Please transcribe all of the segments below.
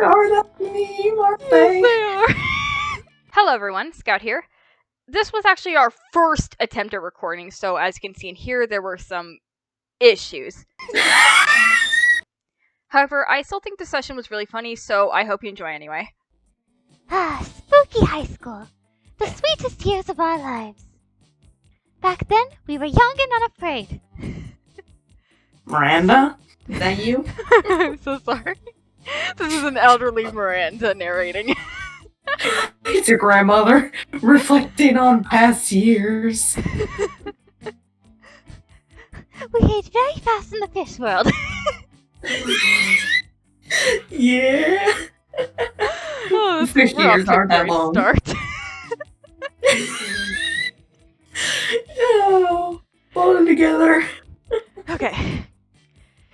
Are that meme, aren't they? Yes, they are. Hello everyone, Scout here. This was actually our first attempt at recording, so as you can see in here, there were some issues. However, I still think the session was really funny, so I hope you enjoy anyway. Spooky high school. The sweetest years of our lives. Back then, we were young and unafraid. Miranda? Is that you? I'm so sorry. This is an elderly Miranda narrating. It's your grandmother, reflecting on past years. We age very fast in the fish world. Yeah. Oh, this Fish we're off years to a aren't that great long. start. Oh, pulling together. Okay.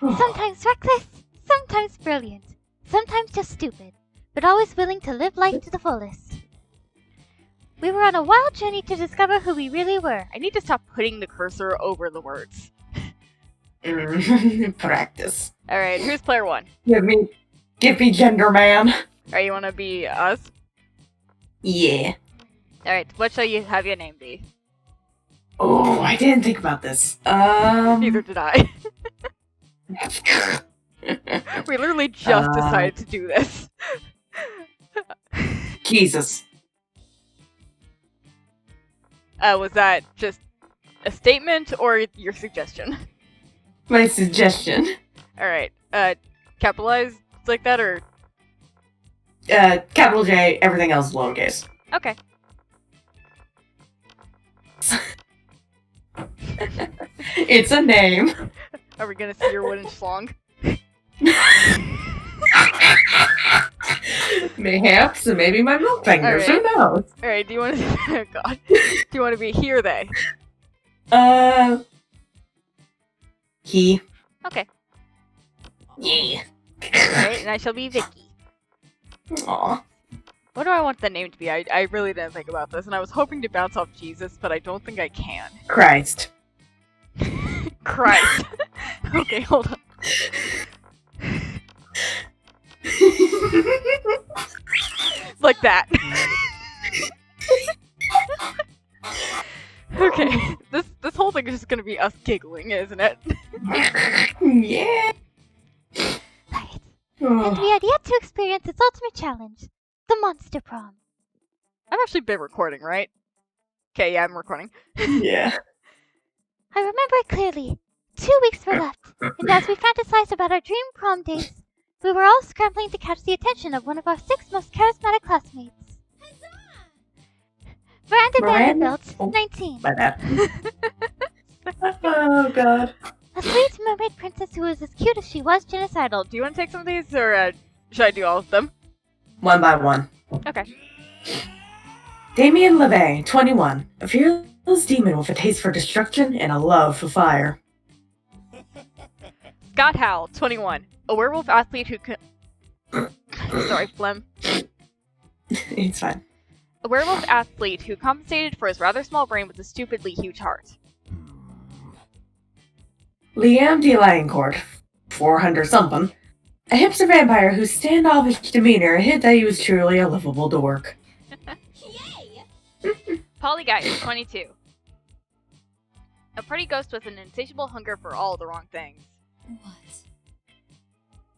Sometimes reckless, sometimes brilliant, sometimes just stupid, but always willing to live life to the fullest. We were on a wild journey to discover who we really were. I need to stop putting the cursor over the words. Practice. Alright, who's player one? Give me gender man. Alright, you wanna be us? Yeah. Alright, what shall you have your name be? Oh, I didn't think about this. Neither did I. We literally just decided to do this. Jesus. Was that just a statement or your suggestion? My suggestion. Alright, capitalized like that or? Capital J, everything else lowercase. Okay. It's a name. Are we gonna see your wooden schlong? Mayhaps, and maybe my milk fingers. Who knows? Alright, do you want to? Oh God. Do you want to be he or they? He. Okay. Yeah. Alright, and I shall be Vicky. Aw. What do I want the name to be? I really didn't think about this, and I was hoping to bounce off Jesus, but I don't think I can. Christ. Christ. Okay, hold on. Like that. Okay, this whole thing is just gonna be us giggling, isn't it? Yeah. Right. Oh. And we had yet to experience its ultimate challenge, the Monster Prom. I've actually been recording, right? Okay, yeah, I'm recording. Yeah. I remember it clearly. 2 weeks were left, and as we fantasized about our dream prom dates, we were all scrambling to catch the attention of one of our 6 most charismatic classmates. Miranda Vanderbilt, Oh, 19. my bad. Oh, God. A sweet mermaid princess who was as cute as she was genocidal. Do you want to take some of these, or should I do all of them? One by one. Okay. Damien LeVay, 21. A fearless demon with a taste for destruction and a love for fire. Scott Howell, 21. A werewolf athlete who sorry, phlegm. It's fine. A werewolf athlete who compensated for his rather small brain with a stupidly huge heart. Liam D. Lancourt, 400-something. A hipster vampire whose standoffish demeanor hid that he was truly a livable dork. Polly Guy, 22. A pretty ghost with an insatiable hunger for all the wrong things.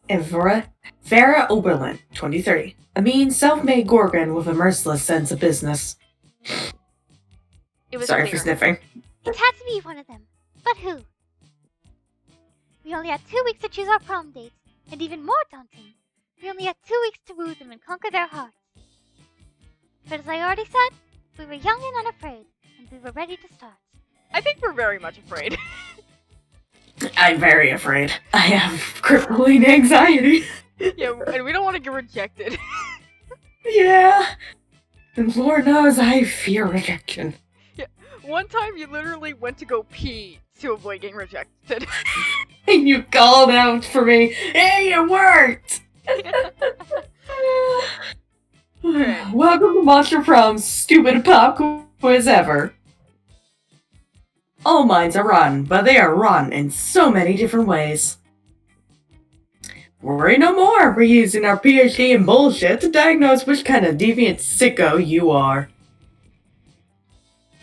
And Vera Oberlin, 23. A mean, self-made gorgon with a merciless sense of business. It was Sorry clear. for sniffing. It had to be one of them. But who? We only had 2 weeks to choose our prom dates, and even more daunting, we only had 2 weeks to woo them and conquer their hearts. But as I already said, we were young and unafraid, and we were ready to start. I think we're very much afraid. I'm very afraid. I have crippling anxiety. Yeah, and we don't want to get rejected. Yeah. And Lord knows I fear rejection. One time you literally went to go pee to avoid getting rejected. And you called out for me. Hey, it worked! Alright. Welcome to Monster Prom, stupid pop quiz ever. All minds are rotten, but they are rotten in so many different ways. Worry no more. We're using our PhD in bullshit to diagnose which kind of deviant sicko you are.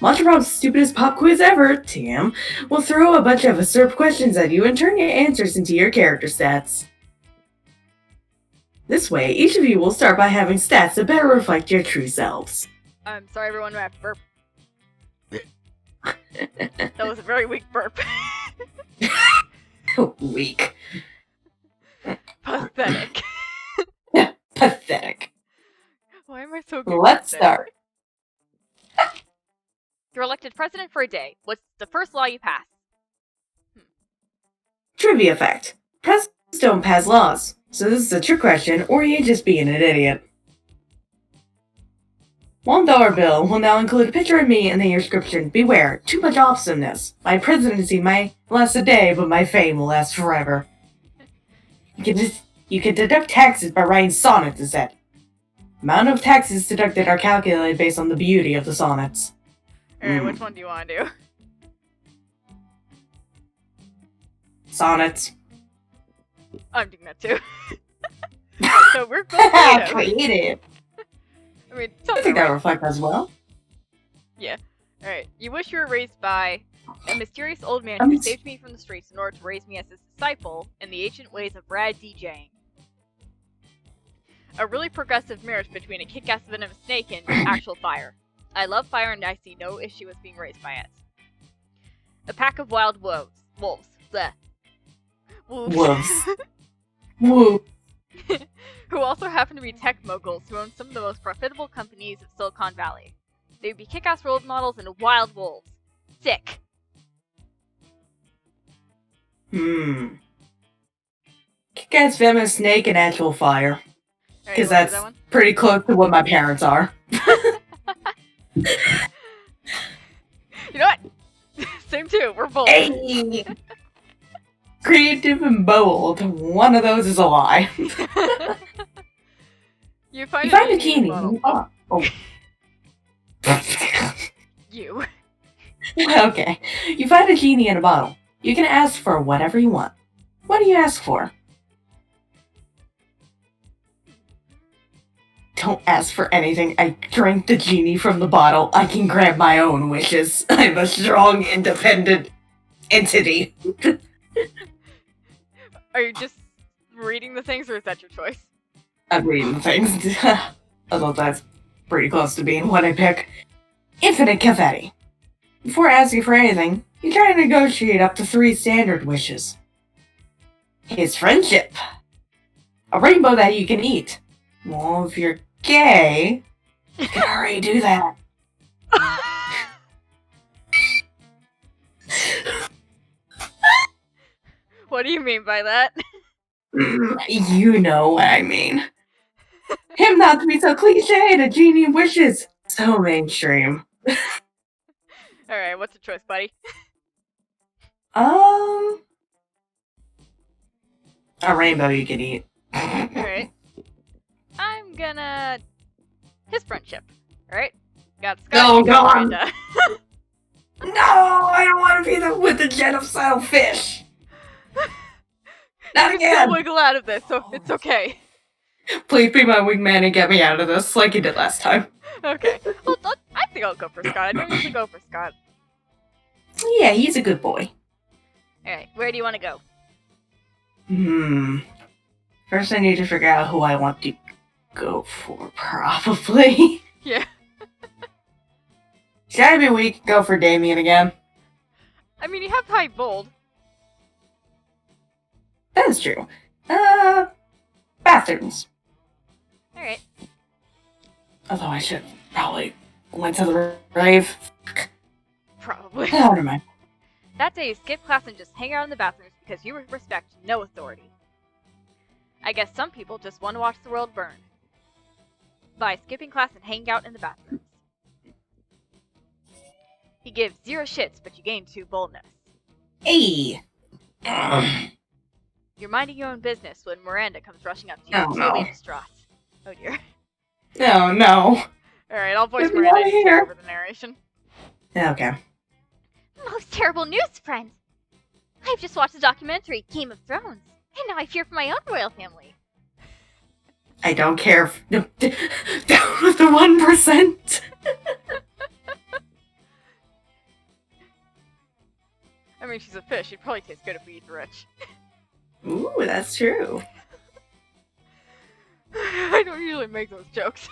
Monster Prom's stupidest pop quiz ever, TM, will throw a bunch of absurd questions at you and turn your answers into your character stats. This way, each of you will start by having stats that better reflect your true selves. I'm sorry, everyone, I have to burp. That was a very weak burp. Weak. Pathetic. Pathetic. Why am I so good? Let's start. You're elected president for a day. What's the first law you pass? Trivia fact. Presidents don't pass laws, so this is a trick question, or you're just being an idiot. $1 bill will now include a picture of me in the inscription. Beware, too much awesomeness. My presidency may last a day, but my fame will last forever. You can deduct taxes by writing sonnets instead. Amount of taxes deducted are calculated based on the beauty of the sonnets. Alright, which one do you want to do? Sonnets. I'm doing that too. So we're both creative. I mean, I think that reflects as well. Yeah. Alright. You wish you were raised by a mysterious old man who saved me from the streets in order to raise me as his disciple in the ancient ways of rad DJing. A really progressive marriage between a kick-ass venomous snake and actual fire. I love fire and I see no issue with being raised by it. A pack of wild wolves. Bleh. Wolves. Woo. Who also happen to be tech moguls who own some of the most profitable companies of Silicon Valley. They would be kick-ass role models and wild wolves. Sick. Kick-ass venomous snake and actual fire. Because Right, that's pretty close to what my parents are. You know what? Same too. We're bold. Hey! Creative and bold. One of those is a lie. You find a genie. Oh. You. Okay. You find a genie in a bottle. You can ask for whatever you want. What do you ask for? Don't ask for anything. I drank the genie from the bottle. I can grant my own wishes. I'm a strong, independent entity. Are you just reading the things, or is that your choice? I'm reading the things. Although that's pretty close to being what I pick. Infinite confetti. Before asking for anything, you try to negotiate up to 3 standard wishes. His friendship. A rainbow that you can eat. Well, if you're gay, you can already do that. What do you mean by that? You know what I mean. Him not to be so cliche, the genie wishes. So mainstream. Alright, what's your choice, buddy? A rainbow you can eat. Alright. I'm gonna... His friendship. Alright? Got Scott. Oh, God. And, No, I don't want to be with the genocidal fish. Not you can again. still wiggle out of this, so it's okay. Please be my wingman and get me out of this, like you did last time. Okay. Well, I think I'll go for Scott. I don't usually go for Scott. Yeah, he's a good boy. Alright, where do you want to go? First I need to figure out who I want to go for, probably. Yeah. Maybe we can go for Damien again. I mean, you have high bold. That is true. Bathrooms. Alright. Although I should probably went to the rave. Probably. Oh, never mind. That day, you skip class and just hang out in the bathrooms because you respect no authority. I guess some people just want to watch the world burn. By skipping class and hanging out in the bathrooms. You give 0 shits, but you gain 2 boldness. Hey! You're minding your own business when Miranda comes rushing up to you, Oh, totally no. distraught. Oh dear. No, no. Alright, I'll voice Get me Miranda outta to take here. over the narration. Okay. Most terrible news, friend. I've just watched the documentary Game of Thrones. And now I fear for my own royal family. I don't care. Down with the 1%. I mean, she's a fish. She'd probably taste good if we eat the rich. Ooh, that's true. I don't usually make those jokes.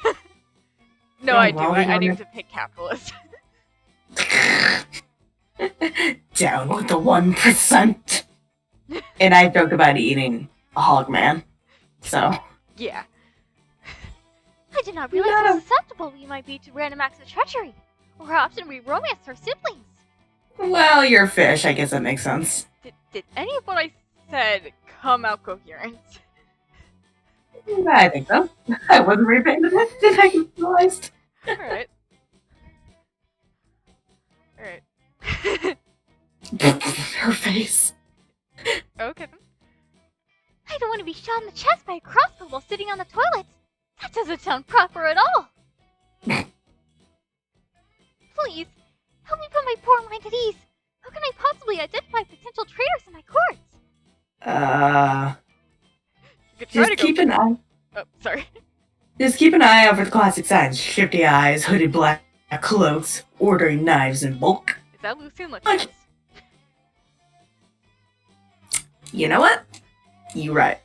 No, Oh, I do. well, I need to pick capitalist. Down with the 1%. And I joke about eating a hog man. So. Yeah. I did not realize how susceptible we might be to random acts of treachery, or how often we romance our siblings. Well, you're a fish. I guess that makes sense. Did any of what I said come out coherent? I think so. I wasn't really paying attention. I realized. Alright. Her face. Okay then. I don't want to be shot in the chest by a crossbow while sitting on the toilet. That doesn't sound proper at all. Please, help me put my poor mind at ease. How can I possibly identify potential traitors in my court? You could try Just to keep go... an eye. Oh, sorry. Just keep an eye out for the classic signs: shifty eyes, hooded black cloaks, ordering knives in bulk. Is that Lucian Licorice? You know what? You right.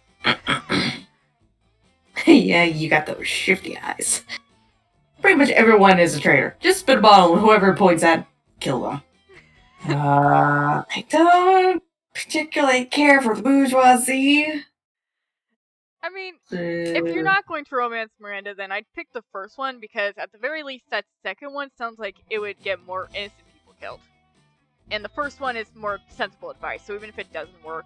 Yeah, you got those shifty eyes. Pretty much everyone is a traitor. Just spit a bottle and whoever it points at, kill them. I don't particularly care for the bourgeoisie. I mean, if you're not going to romance Miranda, then I'd pick the first one, because at the very least, that second one sounds like it would get more innocent people killed. And the first one is more sensible advice, so even if it doesn't work...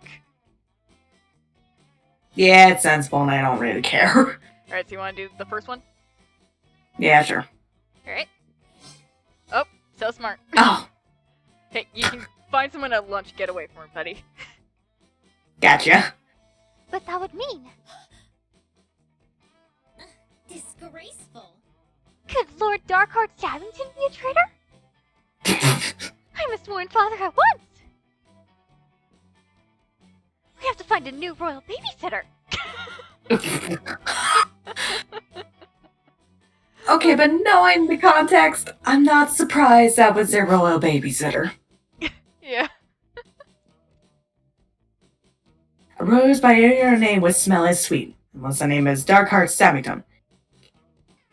Yeah, it's sensible and I don't really care. Alright, so you want to do the first one? Yeah, sure. Alright. Oh, so smart. Oh, Hey, you can find someone at lunch, get away from her, buddy. gotcha. But that would mean... Disgraceful. Could Lord Darkheart Savington be a traitor? I must warn Father at once! We have to find a new royal babysitter! Okay, but knowing the context, I'm not surprised that was their royal babysitter. Yeah. A rose by any other name would smell as sweet, unless the name is Darkheart Stabbington.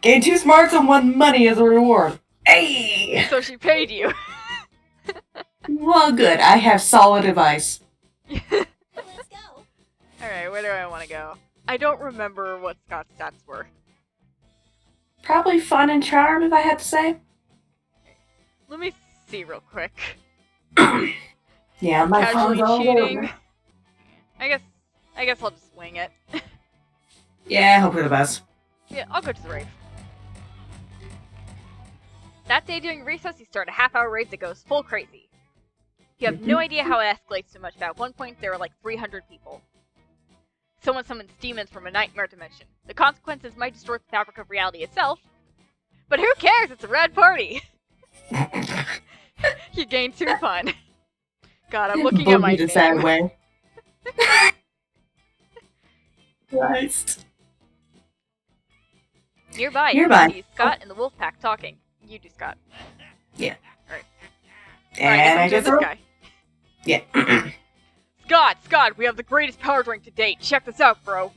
Gain 2 smarts and 1 money as a reward. Hey! So she paid you. Well, good. I have solid advice. Let's go. Alright, where do I want to go? I don't remember what Scott's stats were. Probably fun and charm, if I had to say. Let me see real quick. Yeah, my Casually phone's all cheating. over. I guess I'll just wing it. Yeah, I hope for the best. Yeah, I'll go to the rave. That day during recess, you start a half-hour rave that goes full crazy. You have no idea how it escalates so much, but at one point there were like 300 people. Someone summons demons from a nightmare dimension. The consequences might distort the fabric of reality itself. But who cares? It's a rad party! You gain 2 fun. God, I'm looking at my the sad name. way. Christ. Nearby, Nearby. you see Scott and the wolf pack talking. You do, Scott. Yeah. Alright. And I I'm doing guess this guy. Yeah. Scott, we have the greatest power drink to date. Check this out, bro.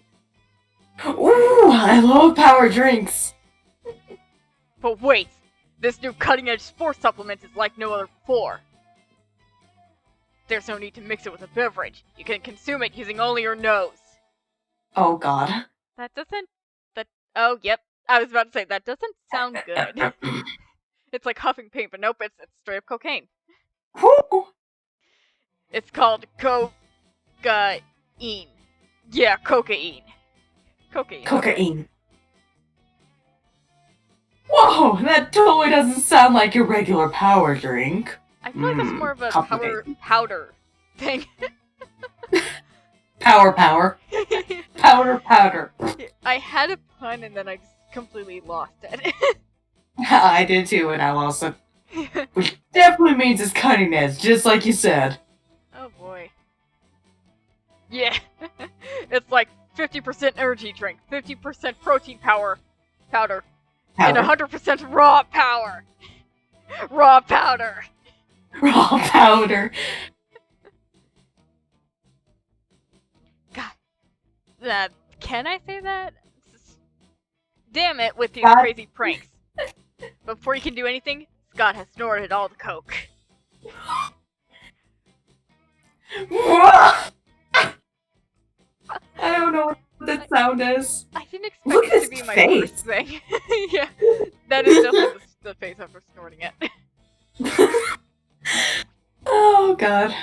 Ooh, I love power drinks. But wait, this new cutting-edge sports supplement is like no other before. There's no need to mix it with a beverage. You can consume it using only your nose. Oh god. Oh, yep. I was about to say, that doesn't sound good. It's like huffing paint, but nope, it's straight up cocaine. Whew. It's called cocaine. Yeah, cocaine. Cocaine. Whoa, that totally doesn't sound like your regular power drink. I feel like that's more of a complicated. powder thing. Powder. Powder. I had a pun and then I just completely lost it. I did too, and I lost it. Which definitely means it's cutting edge, just like you said. Oh boy. Yeah. It's like 50% energy drink, 50% protein powder, and 100% raw power. Raw powder. Raw powder. God. Can I say that? Damn it with these God. crazy pranks. Before you can do anything, Scott has snorted all the coke. I don't know what that sound is. I didn't expect Look it at to be his my face. first thing. Yeah, that is definitely the face after snorting it. Oh god.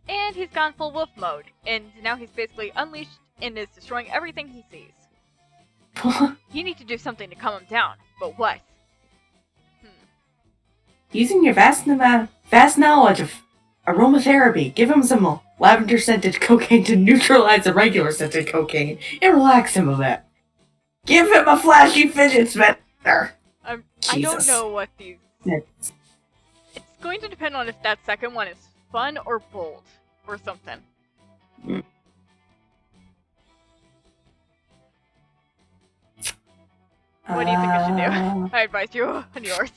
And he's gone full wolf mode, and now he's basically unleashed and is destroying everything he sees. You need to do something to calm him down, but what? Using your vast knowledge of aromatherapy, give him some lavender-scented cocaine to neutralize the regular-scented cocaine and relax him a bit. Give him a flashy fidget spinner! I don't Jesus. know what these... It's going to depend on if that second one is fun or bold, or something. What do you think I should do? I advise you on yours.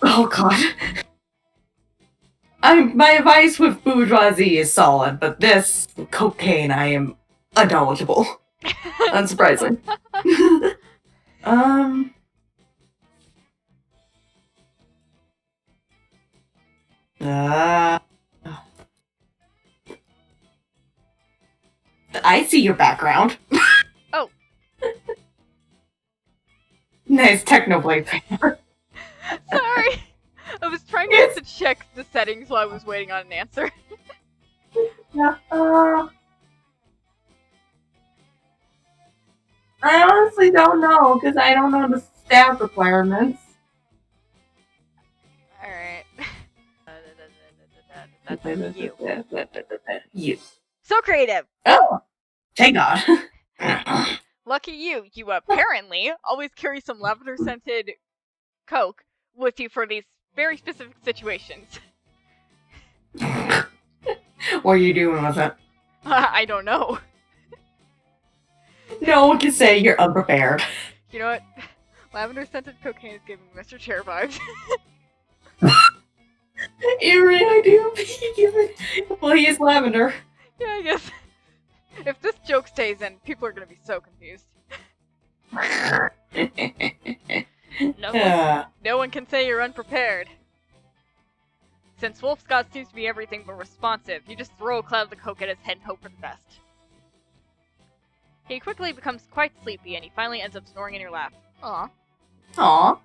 Oh god. My advice with bourgeoisie is solid, but this, with cocaine, I am unknowledgeable. Unsurprising. I see your background. Oh. Nice Technoblade paper. Sorry! I was trying to check the settings while I was waiting on an answer. I honestly don't know, because I don't know the staff requirements. Alright. That's you. You. So creative! Oh! Thank God. Lucky you. You apparently always carry some lavender-scented coke with you for these very specific situations. What are you doing with it? I don't know. No one can say you're unprepared. You know what? Lavender-scented cocaine is giving me Mr. Chair vibes. You really do. Well, he is lavender. Yeah, I guess. If this joke stays in, people are gonna be so confused. No one can say you're unprepared. Since Wolf Scott seems to be everything but responsive, you just throw a cloud of the coke at his head and hope for the best. He quickly becomes quite sleepy, and he finally ends up snoring in your lap. Aww. Aww.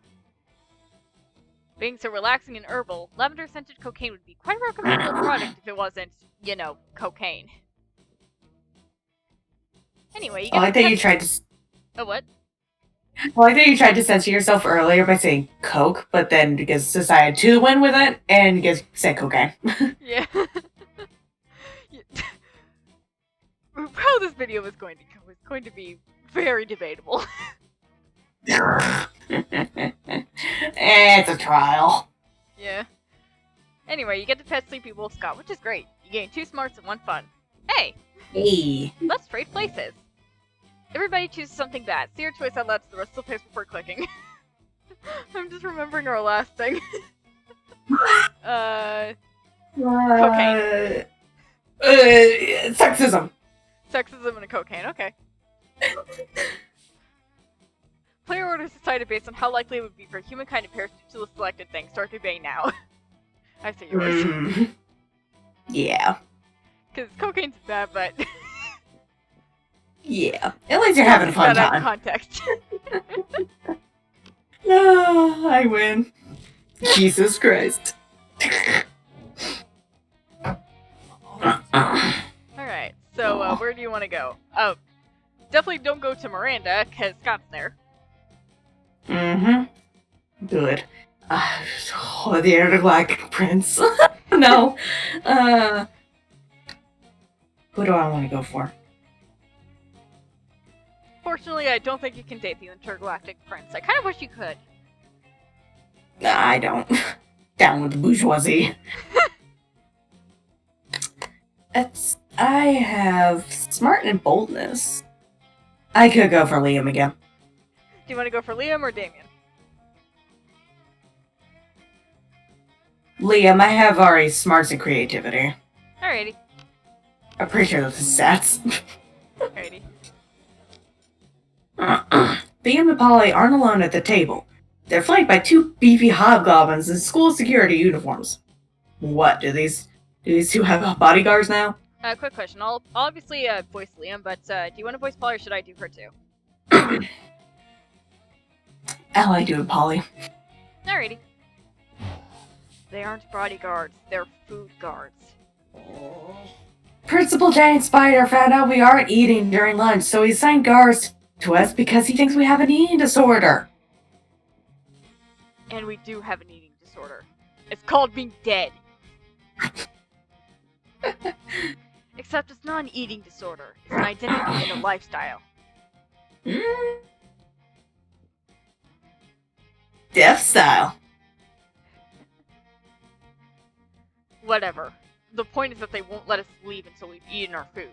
Being so relaxing and herbal, lavender-scented cocaine would be quite a recommendable product if it wasn't, you know, cocaine. Anyway, you get I think you tried to... Oh, what? Well, I think you tried to censor yourself earlier by saying Coke, but then because decided to win with it, and because said cocaine. Yeah. How this video is going to go is going to be very debatable. It's a trial. Yeah. Anyway, you get to pet Sleepy Wolf Scott, which is great. You gain 2 smarts and 1 fun. Hey! Hey. Let's trade places. Everybody chooses something bad. See your choice out loud to the rest of the place before clicking. I'm just remembering our last thing. Cocaine. Sexism. Sexism and a cocaine, okay. Player orders decided based on how likely it would be for humankind to perish due to the selected thing. Start debating now. I see yours. Yeah. Because cocaine's bad, but... Yeah. At least you're having a fun out of time. context. Oh, I win. Jesus Christ. Alright, so where do you want to go? Oh, definitely don't go to Miranda, because Scott's there. Good. Oh, the intergalactic prince. No. Who do I want to go for? Fortunately, I don't think you can date the intergalactic prince. I kind of wish you could. I don't. Down with the bourgeoisie. I have smart and boldness. I could go for Liam again. Do you want to go for Liam or Damien? Liam, I have already smarts and creativity. Alrighty. I'm pretty sure those are stats. Alrighty. Liam and Polly aren't alone at the table. They're flanked by two beefy hobgoblins in school security uniforms. What, do these two have bodyguards now? Quick question. I'll obviously voice Liam, but do you want to voice Polly or should I do her too? I like doing Polly. Alrighty. They aren't bodyguards, they're food guards. Principal Giant Spider found out we aren't eating during lunch, so he assigned guards to us because he thinks we have an eating disorder. And we do have an eating disorder. It's called being dead. Except it's not an eating disorder. It's an identity and a lifestyle. Death style. Whatever. The point is that they won't let us leave until we've eaten our food.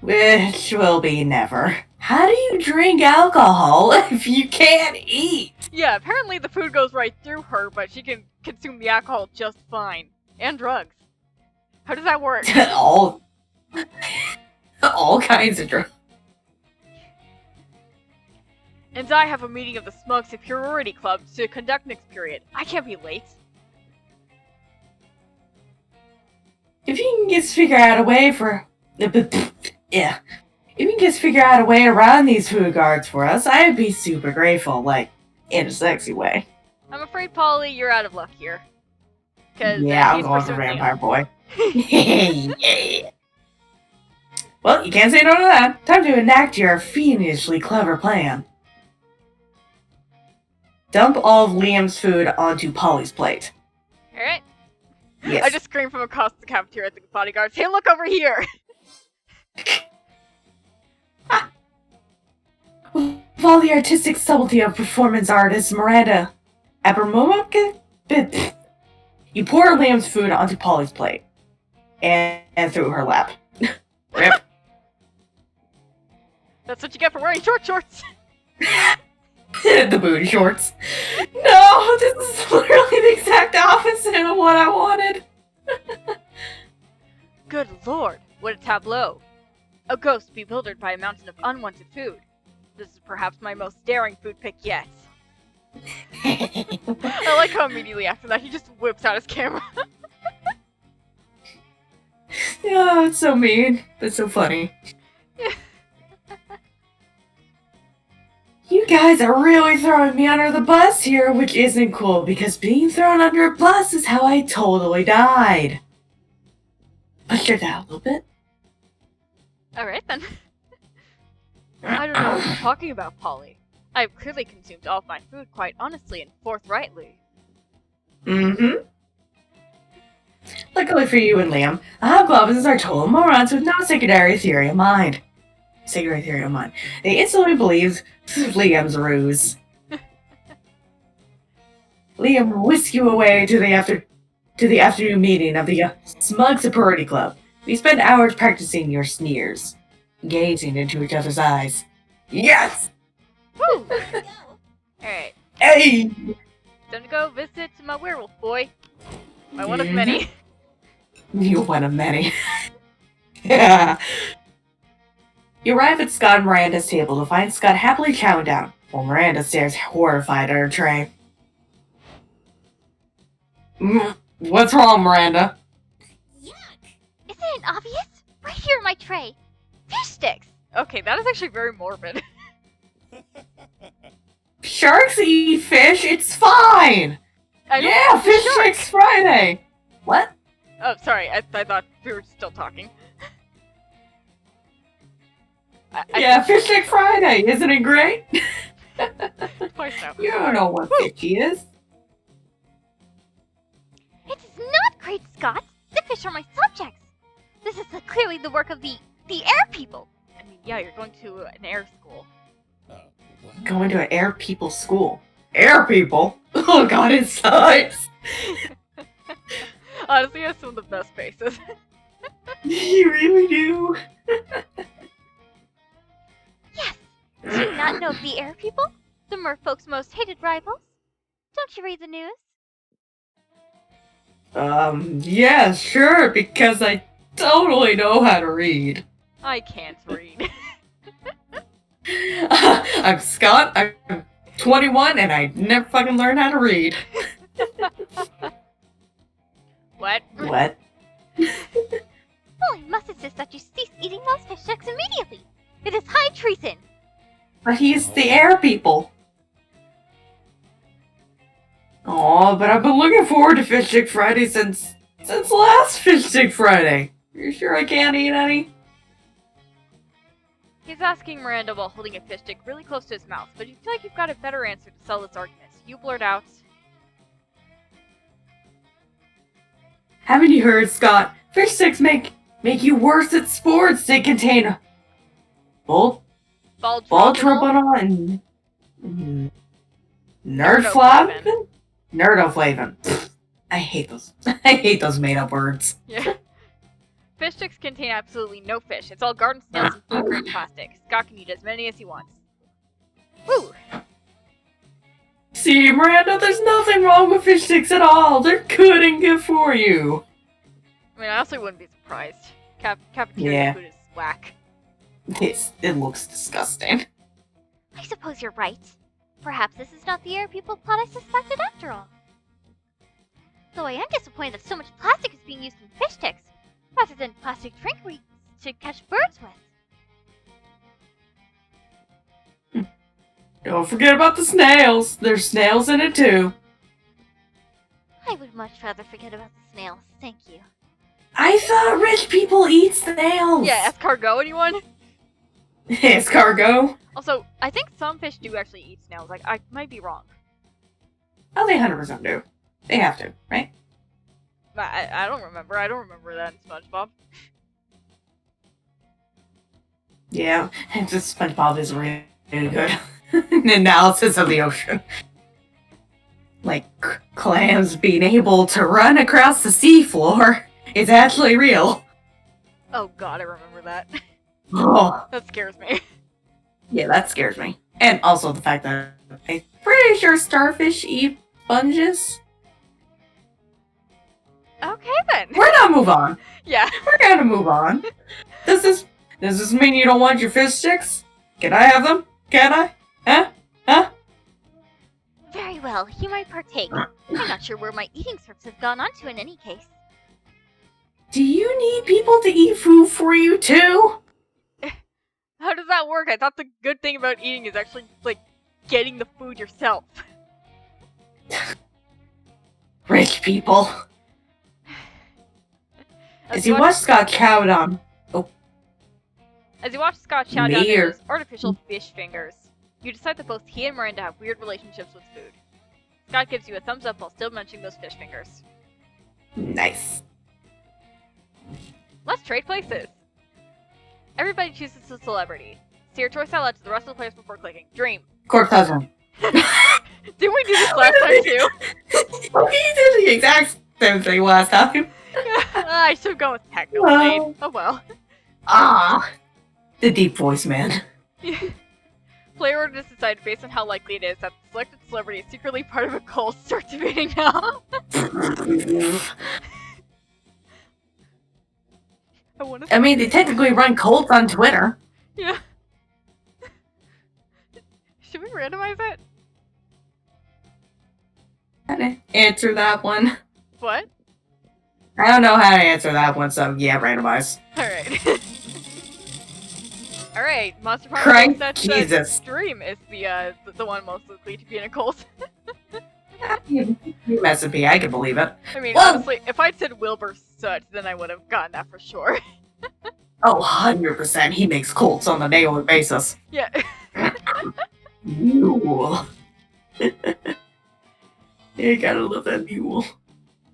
Which will be never. How do you drink alcohol if you can't eat? Yeah, apparently the food goes right through her, but she can consume the alcohol just fine. And drugs. How does that work? all kinds of drugs. And I have a meeting of the Smug Superiority Club to conduct next period. I can't be late. If you can just figure out a way for... Yeah. If you can just figure out a way around these food guards for us, I'd be super grateful, like, in a sexy way. I'm afraid, Polly, you're out of luck here. Yeah, I'm going for Vampire Boy. Yeah. Well, you can't say no to that. Time to enact your fiendishly clever plan. Dump all of Liam's food onto Polly's plate. Alright. Yes. I just screamed from across the cafeteria at the bodyguards, hey, look over here! With all the artistic subtlety of performance artist Miranda Abramovic, you pour Liam's food onto Polly's plate and through her lap. Rip. That's what you get for wearing short shorts! The booty shorts. No, this is literally the exact opposite of what I wanted. Good lord, what a tableau. A ghost bewildered by a mountain of unwanted food. This is perhaps my most daring food pick yet. I like how immediately after that he just whips out his camera. Yeah, it's so mean, but so funny. You guys are really throwing me under the bus here, which isn't cool, because being thrown under a bus is how I totally died. Push it out a little bit. Alright then. I don't know what you're talking about, Polly. I've clearly consumed all of my food quite honestly and forthrightly. Mm-hmm. Luckily for you and Liam, the hobgoblins are total morons with no secondary theory of mind. Secondary theory of mind. They instantly believe Liam's ruse. Liam will whisk you away to the afternoon meeting of the Smug Superiority Club. We spend hours practicing your sneers, gazing into each other's eyes. Yes! Woo! Let's go. Alright, Hey! time to go visit my werewolf boy. My one of many. You one of many. Yeah. You arrive at Scott and Miranda's table to find Scott happily chowing down, while Miranda stares horrified at her tray. What's wrong, Miranda? Yuck. Isn't it obvious? Right here in my tray. Fish sticks. Okay, that is actually very morbid. Sharks eat fish, it's fine! I don't Yeah, think Fish it's a shark. Sticks Friday! What? Oh, sorry, I thought we were still talking. Yeah, Fish Stick Friday, isn't it great? Twice now. You don't know what fishy is. It is not great, Scott. The fish are my subjects. This is clearly the work of the air people. I mean, yeah, you're going to an air school. Going to an air people school. Air people? Oh god, it sucks! Honestly, he has some of the best faces. You really do. Yes! Do you not know of the air people? The merfolk's most hated rivals? Don't you read the news? Yeah, sure, because I totally know how to read. I can't read. I'm Scott, I'm 21, and I never fucking learned how to read. What? What? Well, I must insist that you cease eating those fish sticks immediately. It is high treason. But he's the air people. Aw, but I've been looking forward to Fish Stick Friday since last Fish Stick Friday. You sure I can't eat any? He's asking Miranda while holding a fish stick really close to his mouth, but you feel like you've got a better answer to sell this argument. You blurt out, Haven't you heard, Scott? Fish sticks make you worse at sports. They contain Baltrobonol and Nerdflavin? Nerdoflavin. Pfft, I hate those. I hate those made-up words. yeah. Fish sticks contain absolutely no fish. It's all garden snails and food-grade plastic. Scott can eat as many as he wants. Woo! See, Miranda, there's nothing wrong with fish sticks at all. They're good and good for you. I mean, I also wouldn't be surprised. Cafeteria Yeah. food is whack. It looks disgusting. I suppose you're right. Perhaps this is not the air people plot I suspected after all. Though I am disappointed that so much plastic is being used in fish sticks, rather than plastic drink we to catch birds with. Don't forget about the snails. There's snails in it too. I would much rather forget about the snails, thank you. I thought rich people eat snails. Yeah, escargot, anyone? Escargot. Also, I think some fish do actually eat snails. Like, I might be wrong. Oh, they 100% do. They have to, right? I don't remember. I don't remember that in SpongeBob. Yeah, and just SpongeBob is really good. An analysis of the ocean. Like, clams being able to run across the seafloor is actually real. Oh god, I remember that. Oh, That scares me. yeah, that scares me. And also the fact that I'm pretty sure starfish eat sponges. Okay then. We're gonna move on. Yeah. We're gonna move on. Does this mean you don't want your fish sticks? Can I have them? Can I? Huh? Very well, you might partake. I'm not sure where my eating sorts have gone on to in any case. Do you need people to eat food for you too? How does that work? I thought the good thing about eating is actually, like, getting the food yourself. Rich people. As you watch Scott chow down. As you watch Scott chow down Mayor. those artificial fish fingers, you decide that both he and Miranda have weird relationships with food. Scott gives you a thumbs up while still munching those fish fingers. Nice. Let's trade places. Everybody chooses a celebrity. See your choice out loud to the rest of the players before clicking. Dream. Corpse husband. Didn't we do this last time too? We did the exact same thing last time. I should go with technical Well. name. Oh well. Ah, the deep voice man. Player orders decide based on how likely it is that the selected celebrity is secretly part of a cult. Start debating now. I mean, they technically run cults on Twitter. Yeah. Should we randomize it? How to answer that one? What? I don't know how to answer that one, so yeah, randomize. Alright. Alright, Monster Prom Christ that Jesus. Dream is the one most likely to be in a cult. You mess with me, I can believe it. I mean, Well- honestly, if I'd said Wilbur Soot, then I would have gotten that for sure. Oh, 100%, he makes cults on a daily basis. Yeah. Mule. You gotta love that mule.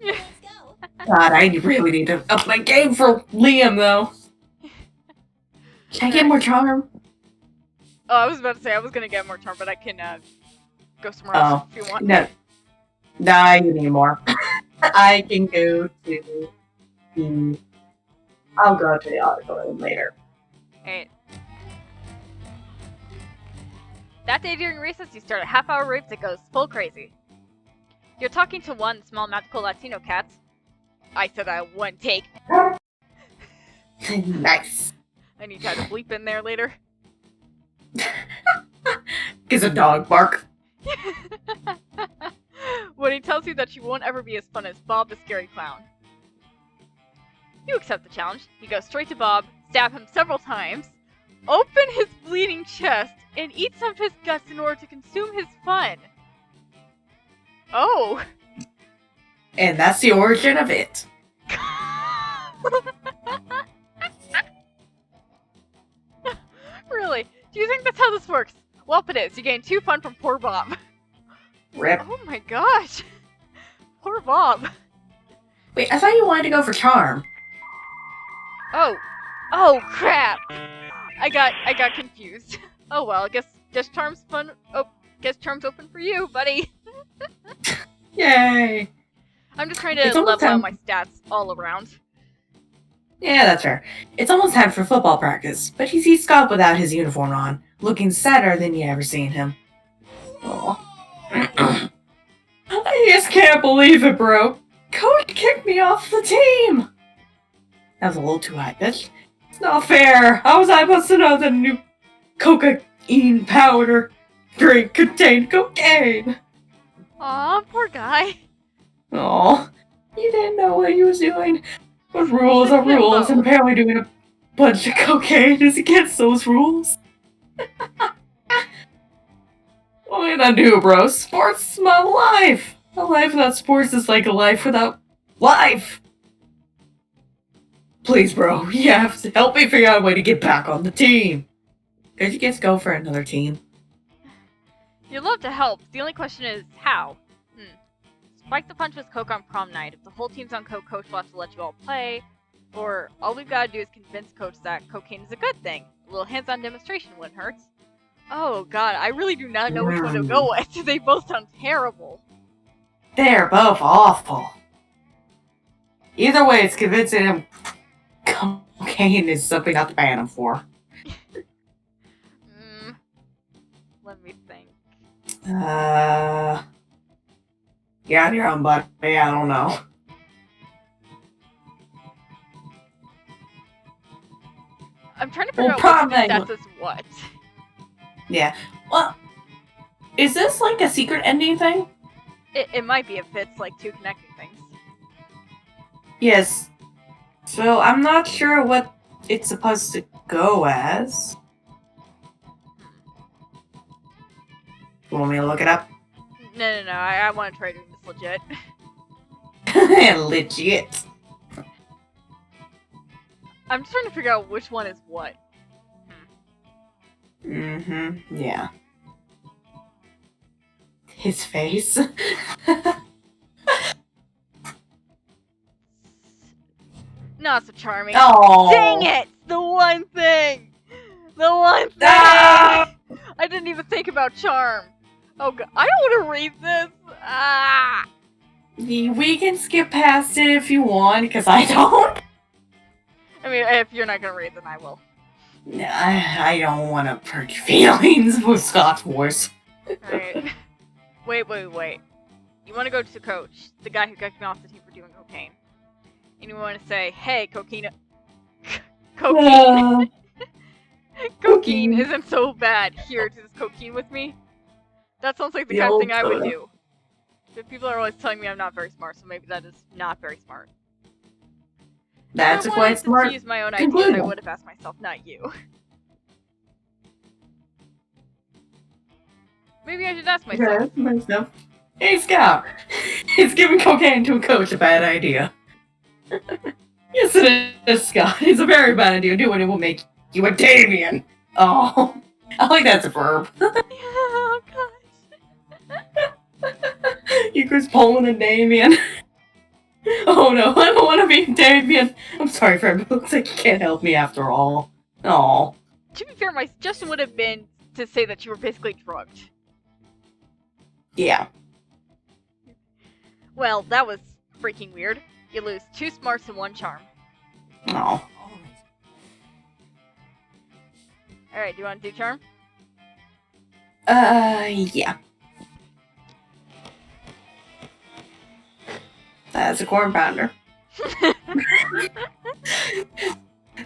Let's go. God, I really need to up my game for Liam, though. Can I get more charm? Oh, I was about to say I was gonna get more charm, but I can go somewhere else if you want. No. Nah, you need more. I can go to the. I'll go to the auditorium later. Alright. That day during recess, you start a half-hour rape that goes full crazy. You're talking to one small magical Latino cat. I said that one take. Nice. I need to add a bleep in there later. Gives a dog bark. When he tells you that you won't ever be as fun as Bob the Scary Clown. You accept the challenge. You go straight to Bob, stab him several times, open his bleeding chest, and eat some of his guts in order to consume his fun. Oh! And that's the origin of it. Really? Do you think that's how this works? Well, if it is, you gain 2 fun from poor Bob. Rip. Oh my gosh! Poor Bob. Wait, I thought you wanted to go for charm. Oh. Oh, crap! I got confused. Oh well, I guess charm's fun. Oh, guess charm's open for you, buddy. Yay! I'm just trying It's to almost level out time. my stats all around. Yeah, that's fair. It's almost time for football practice, but he sees Scott without his uniform on, looking sadder than you ever seen him. Oh. I just can't believe it, bro. Coach kicked me off the team! That was a little too high pitched. It's not fair. How was I supposed to know that a new cocaine powder drink contained cocaine? Aw, poor guy. Oh, he didn't know what he was doing. But rules are rules, and apparently doing a bunch of cocaine is against those rules. What can I do, bro? Sports is my life. A life without sports is like a life without life. Please, bro, you have to help me figure out a way to get back on the team. Could you just go for another team? You'd love to help. The only question is, how? Spike the punch with Coke on prom night. If the whole team's on Coke, Coach will have to let you all play. Or all we've got to do is convince Coach that cocaine is a good thing. A little hands-on demonstration wouldn't hurt. Oh god, I really do not know which one to go with. They both sound terrible. They're both awful. Either way, it's convincing him cocaine is something not to ban him for. Let me think. You're on your own, buddy. I don't know. I'm trying to figure out prom which of these night. stats is what. Yeah. Well, is this like a secret ending thing? It might be if it's like 2 connecting things. Yes. So I'm not sure what it's supposed to go as. You want me to look it up? No, I want to try doing this legit. Legit. I'm just trying to figure out which one is what. Yeah. His face. Not so charming. Oh. Dang it! The one thing! The one thing! Ah! I didn't even think about charm. Oh god, I don't want to read this! Ah! We can skip past it if you want, because I don't. I mean, if you're not gonna read, then I will. I don't want to hurt your feelings with Scott's voice. Alright. Wait. You want to go to Coach, the guy who kicked me off the team for doing cocaine. And you want to say, hey, cocaine... Cocaine Cocaine. isn't so bad. Here, do this cocaine with me. That sounds like the The kind of old thing I would photo. do. But people are always telling me I'm not very smart, so maybe that is not very smart. That's a If I quite wanted smart to use my own ideas, I conclusion. would have asked myself, not you. Maybe I should ask myself. Yeah, myself. Hey, Scout. Is giving cocaine to a coach a bad idea? Yes, it is, Scott. It's a very bad idea. Doing it will make you a Damien. Oh, I like that's a verb. Oh gosh. You Chris Poland and Damien. Oh no, I don't want to be Damien. I'm sorry, friend, but it looks like you can't help me after all. Oh. To be fair, my suggestion would have been to say that you were basically drugged. Yeah. Well, that was freaking weird. You lose 2 smarts and 1 charm. Oh. Alright, do you want to do charm? Yeah. That's a corn pounder.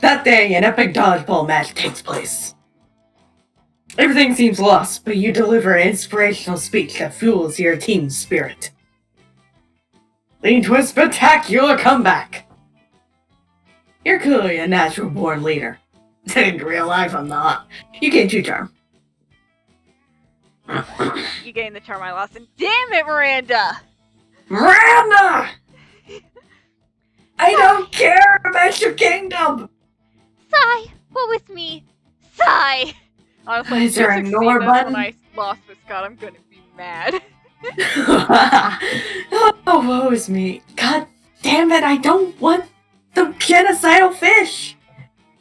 That day, an epic dodgeball match takes place. Everything seems lost, but you deliver an inspirational speech that fuels your team's spirit, leading to a spectacular comeback. You're clearly a natural-born leader. In real life, I'm not. You gain 2 charm. You gained the charm I lost, and damn it, Miranda! Miranda! I don't care about your kingdom! Sigh! What with me? Sigh! Honestly, Is there if a you ignore succeed this button? when I lost with Scott, I'm gonna be mad. Oh, woe is me. God damn it, I don't want the genocidal fish!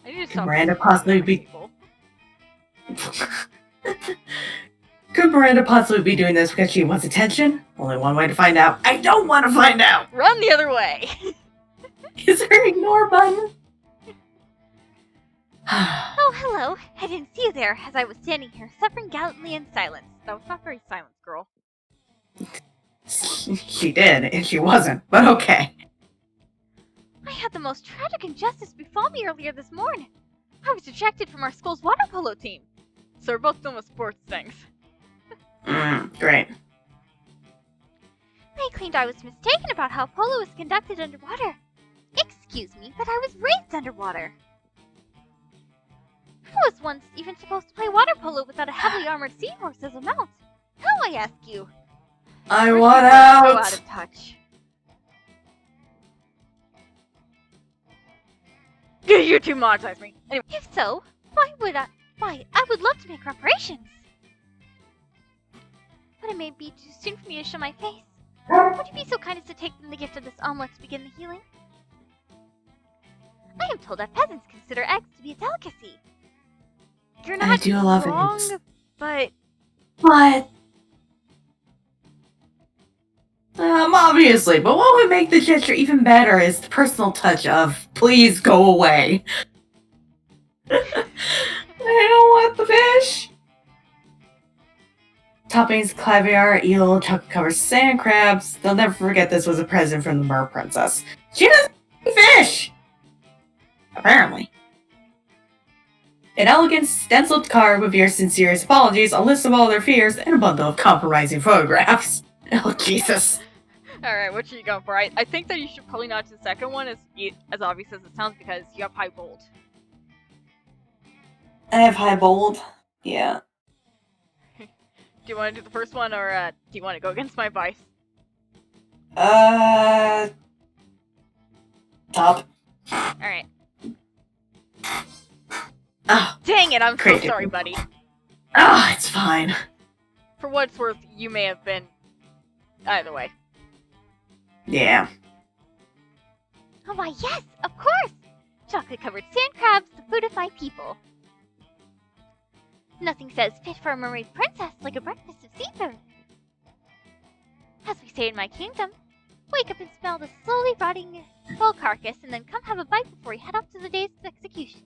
I need to Could stop Miranda being possibly mean to be... people. Could Miranda possibly be doing this because she wants attention? Only one way to find out. I don't want to find out! Run the other way! Is there an ignore button? Oh, hello. I didn't see you there as I was standing here suffering gallantly in silence. That was not very silent, girl. She did, and she wasn't, but okay. I had the most tragic injustice befall me earlier this morning. I was ejected from our school's water polo team. So we're both done with sports things. Great. They claimed I was mistaken about how polo is conducted underwater. Excuse me, but I was raised underwater. Who was once even supposed to play water polo without a heavily armored seahorse as a mount? How, I ask you? I We're want so out! out of touch. You two monetize me. Anyway, If so, why, I would love to make reparations. But it may be too soon for me to show my face. Would you be so kind as to take them the gift of this omelet to begin the healing? I am told that peasants consider eggs to be a delicacy. you're I not do love wrong, eggs. but What? Obviously, but what would make the gesture even better is the personal touch of, please go away. I don't want the fish. Toppings, caviar, eel, chocolate-covered sand crabs. They'll never forget this was a present from the Mer Princess. She doesn't eat fish! Apparently. An elegant stenciled card with your sincerest apologies, a list of all their fears, and a bundle of compromising photographs. Oh, Jesus. alright, what are you going for? I think that you should probably not do the second one as obvious as it sounds because you have high bold. I have high bold. Yeah. Do you want to do the first one or do you want to go against my advice? Top. Alright. Ah, Dang it, I'm so Crazy. sorry, buddy. it's fine. For what it's worth, you may have been either way. Yeah. Oh, why, yes, of course! Chocolate-covered sand crabs, the food of my people. Nothing says fit for a mermaid princess like a breakfast of seafood. As we say in my kingdom, wake up and smell the slowly rotting bull carcass and then come have a bite before you head off to the day's executions.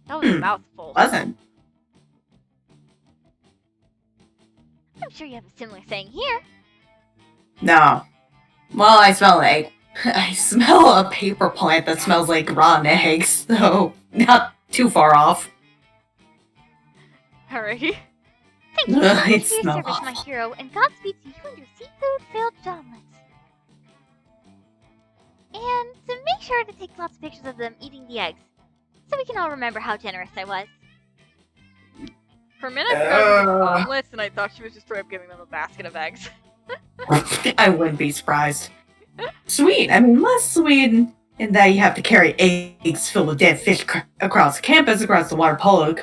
That was a mouthful. Wasn't. I'm sure you have a similar saying here. No. Well, I smell an egg. I smell a paper plant that smells like rotten eggs, so not too far off. Alrighty. Thank you so much It for your smells service, my awful. hero, and Godspeed to you and your seafood-filled omelet. And to make sure to take lots of pictures of them eating the eggs, so we can all remember how generous I was. For a minute, I forgot it was omelets, and I thought she was just straight up giving them a basket of eggs. I wouldn't be surprised. Sweet. I mean, less sweet in that you have to carry eggs filled with dead fish across campus, across the water polo.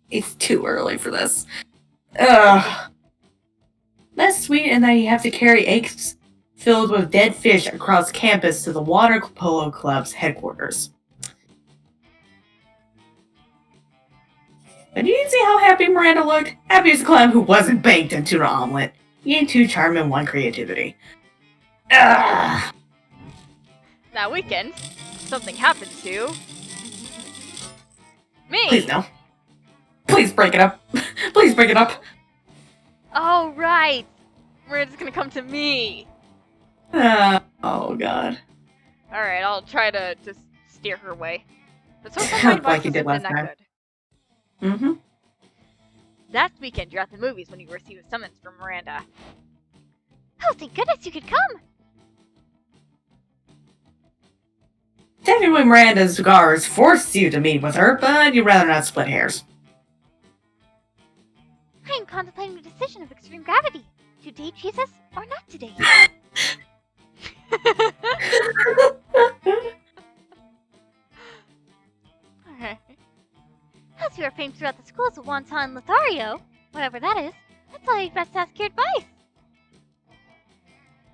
It's too early for this. Less sweet in that you have to carry eggs filled with dead fish across campus to the water polo club's headquarters. But you didn't see how happy Miranda looked? Happy as a clam who wasn't baked into an omelet. You gain 2 charm and 1 creativity. Ugh. That weekend, something happened to me. Please no. Please break it up. Please break it up. Oh, right. Miranda's gonna come to me. Oh god. Alright, I'll try to just steer her away. But so far my advice Like you has did been last that time. good. Mm-hmm. Last weekend, you're at the movies when you receive a summons from Miranda. Oh, thank goodness you could come. Technically, Miranda's guards forced you to meet with her, but you'd rather not split hairs. I am contemplating the decision of extreme gravity. To date Jesus or not to date? Okay. As you are famed throughout the schools of Wonton Lothario, whatever that is, I thought you'd best ask your advice.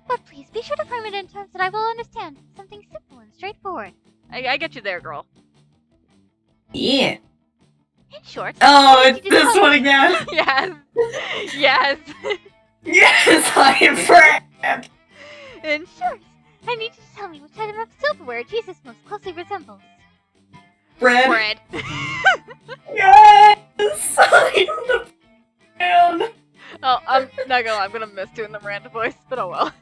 But please be sure to frame it in terms that I will understand. Something simple and straightforward. I get you there, girl. Yeah. In short, Oh, I it's need you to this tell one me- again. Yes! Yes! Yes, I am Fred. In short, I need you to tell me which item of silverware Jesus most closely resembles. Fred. Fred. Yes, I am the man. Oh, I'm not gonna lie, I'm gonna miss doing the Miranda voice, but oh well.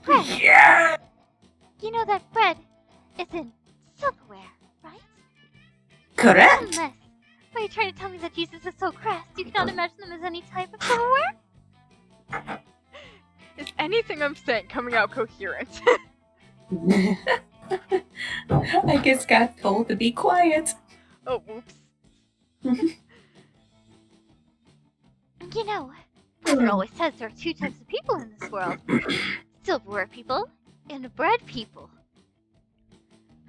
Fred, Yeah. you know that bread is in silverware, right? Correct. Unless, are you trying to tell me that Jesus is so crass you cannot imagine them as any type of silverware? Is anything I'm saying coming out coherent? I just got told to be quiet. Oh, whoops. You know, Mother always says there are 2 types of people in this world. Silverware people and bread people.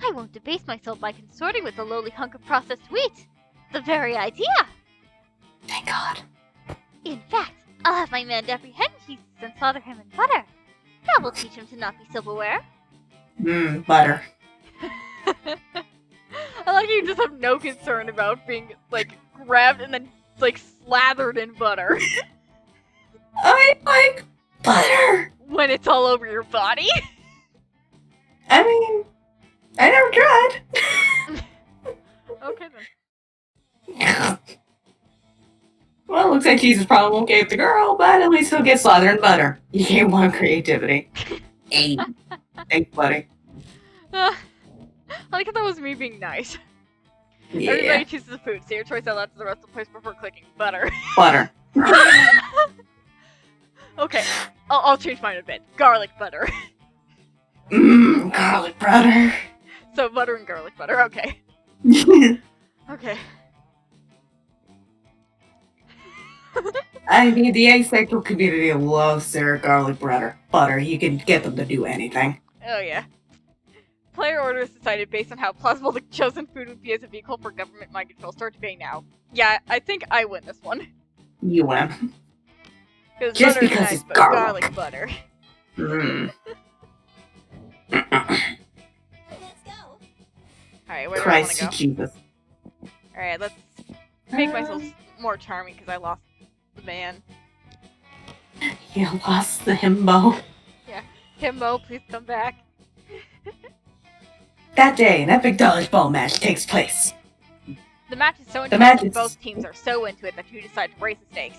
I won't debase myself by consorting with a lowly hunk of processed wheat. The very idea! Thank God. In fact, I'll have my man apprehend Jesus and slaughter him in butter. That will teach him to not be silverware. Butter. I like you just have no concern about being, like, grabbed and then, like, slathered in butter I like butter. when it's all over your body. I mean, I never tried. Okay then. Well, looks like Jesus probably won't get the girl, but at least he'll get slathered in butter. You gain 1 creativity. 8. Thanks, buddy. I like how that was me being nice. Yeah. Everybody chooses a food. Say your choice out loud to the rest of the place before clicking butter. Butter. Okay, I'll change mine a bit. Garlic butter. Garlic butter. So butter and garlic butter. Okay. Okay. I mean, the asexual community loves their garlic butter. You can get them to do anything. Oh yeah. Player order is decided based on how plausible the chosen food would be as a vehicle for government mind control. Start debating now. Yeah, I think I win this one. You win. Because Just butter's because nice, it's but garlic. butter. Mm. Let's go. Alright, where do I want Christ to go? Jesus. Alright, let's make myself more charming because I lost the man. You lost the himbo. Himbo, please come back. That day, an epic dodgeball match takes place. The match is so The intense match that is- both teams are so into it that you decide to raise the stakes.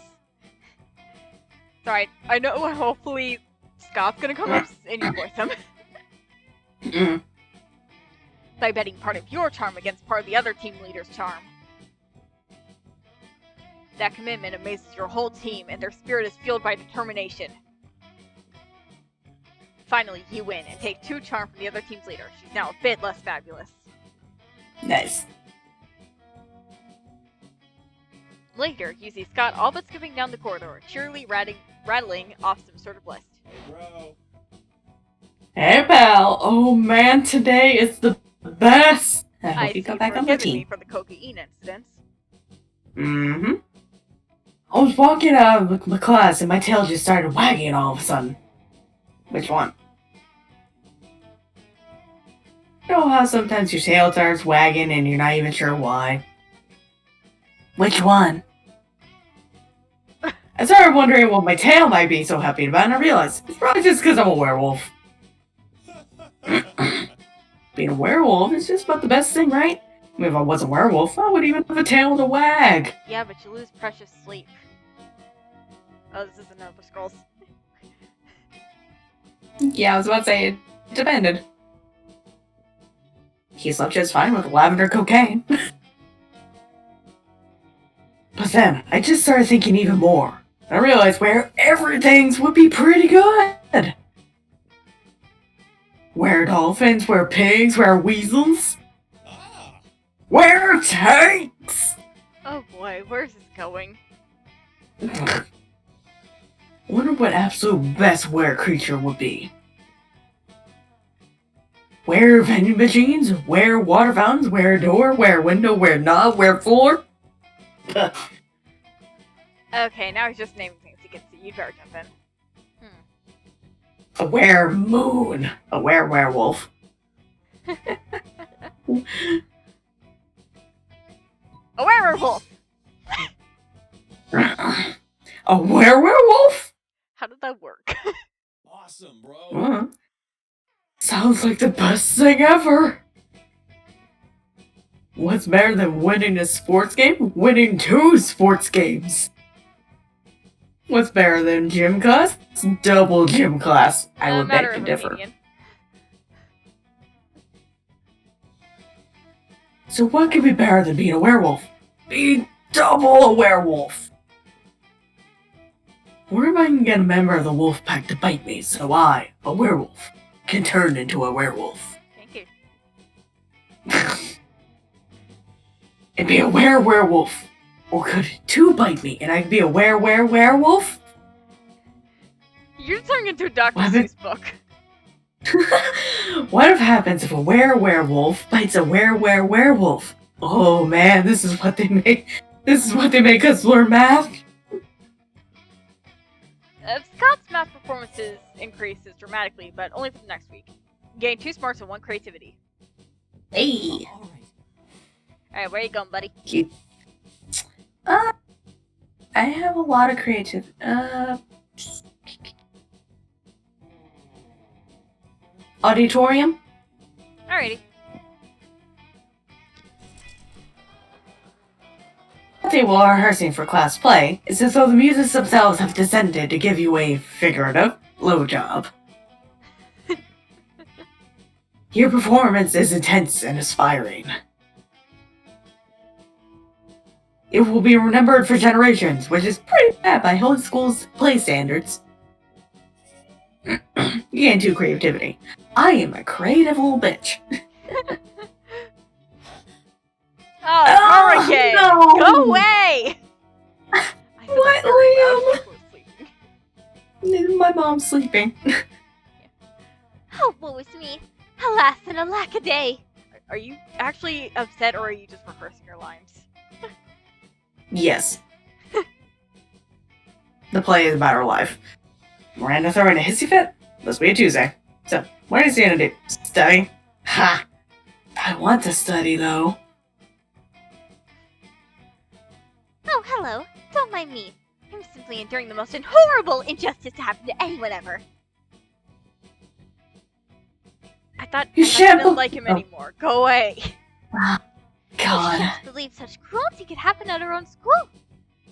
Sorry, I know hopefully Scott's gonna come up and you voice him. Mm. By betting part of your charm against part of the other team leader's charm. That commitment amazes your whole team, and their spirit is fueled by determination. Finally, you win, and take 2 charm from the other team's leader. She's now a bit less fabulous. Nice. Later, you see Scott all but skipping down the corridor, cheerily rattling off some sort of list. Hey, pal. Oh, man, today is the best. I hope I you see come back on the forgiving me team. for the cocaine incidents. Mm-hmm. I was walking out of my class and my tail just started wagging all of a sudden. Which one? You know how sometimes your tail starts wagging and you're not even sure why? Which one? I started wondering what my tail might be so happy about, and I realized it's probably just because I'm a werewolf. Being a werewolf is just about the best thing, right? I mean, if I wasn't a werewolf, I wouldn't even have a tail to wag. Yeah, but you lose precious sleep. Oh, this isn't Elder Scrolls. Yeah, I was about to say, it depended. He slept just fine with lavender cocaine. But then, I just started thinking even more. I realized where everything's would be pretty good. Where dolphins, where pigs, where weasels. Where tanks! Oh boy, where's this going? Wonder what absolute best were creature would be. Where vending machines, where water fountains, where door, where window, where knob, where floor. Okay, now he's just naming things he can see. You better jump in. A were moon, a were werewolf. A werewolf! A were werewolf? How did that work? Awesome, bro. Sounds like the best thing ever. What's better than winning a sports game? Winning 2 sports games. What's better than gym class? Double gym class. I would Matter beg to of differ. opinion. So what could be better than being a werewolf? Being double a werewolf. What if I can get a member of the wolf pack to bite me so I, a werewolf, can turn into a werewolf? Thank you. And be a werewolf. Or could 2 bite me and I could be a werewolf? You're turning into a Dr. What happened? Seuss book. What if happens if a werewolf bites a werewolf? Oh man, this is what they make. This is what they make us learn math. Scott's math performances increases dramatically, but only for the next week. Gain 2 smarts and 1 creativity. Hey. Alright, where you going, buddy? I have a lot of creativity. Auditorium. Alrighty. They while rehearsing for class play, it's as though the muses themselves have descended to give you a figurative blowjob. Your performance is intense and aspiring. It will be remembered for generations, which is pretty bad by Holy School's play standards. You gain 2 creativity. I am a creative little bitch. Oh, hurricane! no! Go away! I said What, that very loud. Liam? People were sleeping. My mom's sleeping. Oh, woe is me. Alas and alack a day. Are you actually upset, or are you just rehearsing your lines? Yes. The play is about her life. Miranda throwing a hissy fit? Must be a Tuesday. So, what is he gonna do? Study? Ha! I want to study, though. Oh, hello. Don't mind me. I'm simply enduring the most horrible injustice to happen to anyone ever. I thought You you shamble- didn't like him Oh. anymore. Go away. I God. can't believe such cruelty could happen at our own school.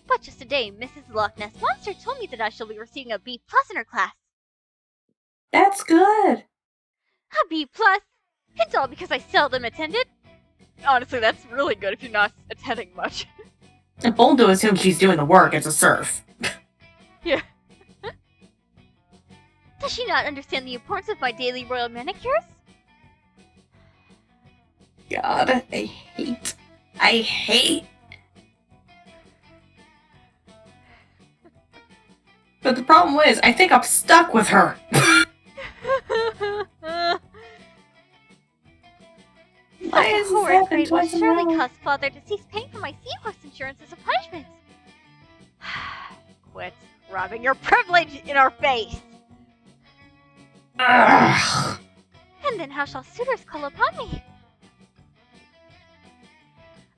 But just today, Mrs. Loch Ness Monster told me that I shall be receiving a B+ in her class. That's good. A B+? It's all because I seldom attended. Honestly, that's really good if you're not attending much. If bold to assume she's doing the work, it's a serf. Yeah. Does she not understand the importance of my daily royal manicures? God, I hate. But the problem is, I think I'm stuck with her. Why Such a is this horrid happening grade will twice in a surely row? cause father to cease paying for my seahorse insurance as a punishment. Quit rubbing your privilege in our face. Ugh. And then how shall suitors call upon me?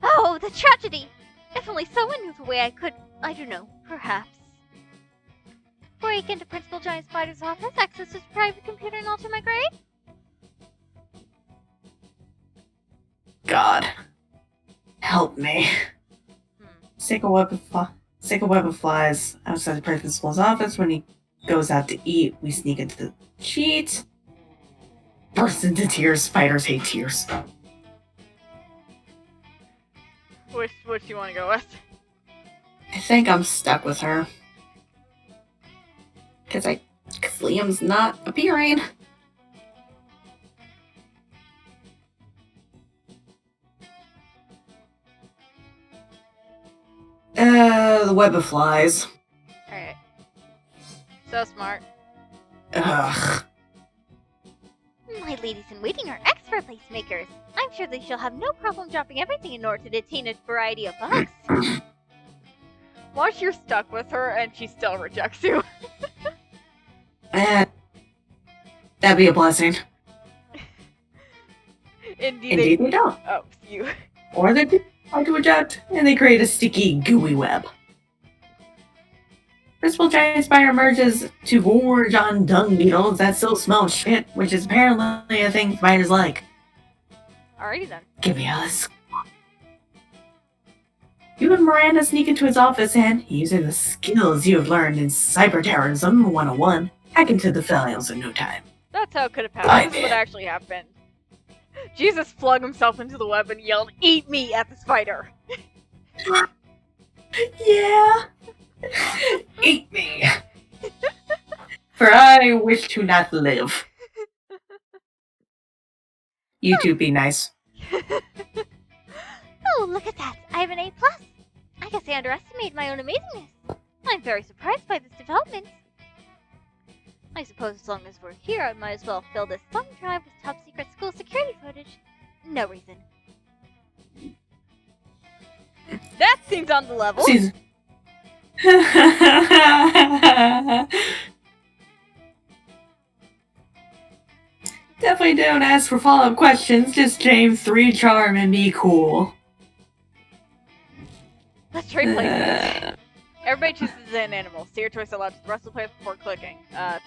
Oh, the tragedy! If only someone knew the way I could, I don't know, perhaps. break into Principal Giant Spider's office, access his private computer, and alter my grade? God. Help me. Stick a web of flies outside the principal's office. When he goes out to eat, we sneak into the sheet. Burst into tears. Spiders hate tears. Which do you want to go with? I think I'm stuck with her. Because Liam's not appearing. The web of flies. Alright. So smart. Ugh. My ladies-in-waiting are expert lace makers. I'm sure they shall have no problem dropping everything in order to detain a variety of bugs. Once you're stuck with her and she still rejects you. That'd be a blessing. Indeed they don't. Oh, you. Or they try to reject, and they create a sticky, gooey web. Principal Giant Spider emerges to gorge on dung beetles that still smell shit, which is apparently a thing spiders like. Alrighty then. Give me this. You and Miranda sneak into his office and, using the skills you have learned in Cyber Terrorism 101, hack into the files in no time. That's how it could have happened. This is what actually happened. Jesus flung himself into the web and yelled, "Eat me!" at the spider. Yeah. Eat me. For I wish to not live. You two be nice. Oh, look at that! I have an A+. I guess I underestimated my own amazingness. I'm very surprised by this development. I suppose as long as we're here, I might as well fill this thumb drive with top-secret school security footage. No reason. That seems on the level. Definitely don't ask for follow-up questions, just James 3 charm and be cool. Let's trade places. Everybody chooses an animal. Say your choice aloud to the rest of the player before clicking.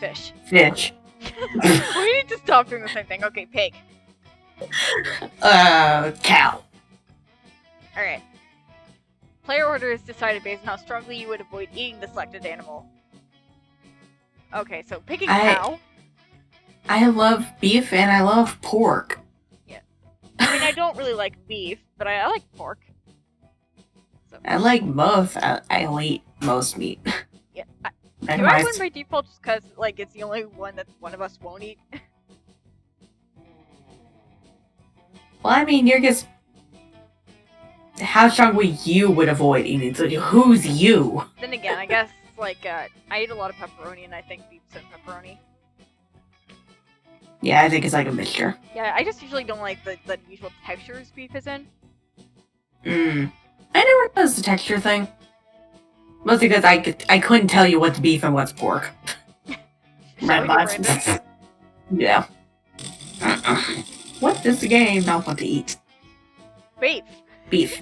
Fish. Fish. We need to stop doing the same thing. Okay, pig. Cow. Alright. Player order is decided based on how strongly you would avoid eating the selected animal. Okay, so picking cow. I love beef and I love pork. Yeah. I mean, I don't really like beef, but I like pork. So. I like both. I'll eat most meat. Yeah. Do I win by default just because, like, it's the only one that one of us won't eat? Well, I mean, you're just... How strongly you would avoid eating, so who's you? Then again, I guess, like, I eat a lot of pepperoni, and I think beef's in pepperoni. Yeah, I think it's like a mixture. Yeah, I just usually don't like the usual textures beef is in. I never noticed the texture thing. Mostly because I couldn't tell you what's beef and what's pork. Shall we do Brandon? Yeah. What does the game not want to eat? Beef. Beef.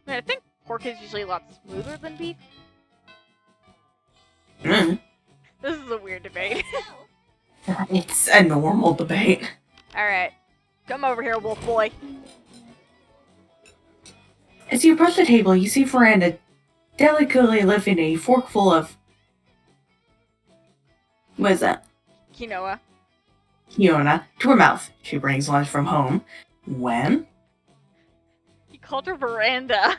I mean, I think pork is usually a lot smoother than beef. Mm. This is a weird debate. It's a normal debate. Alright. Come over here, wolf boy. As you approach the table, you see Miranda delicately lifting a forkful of... What is that? Quinoa. Kiona to her mouth. She brings lunch from home. When? You called her veranda.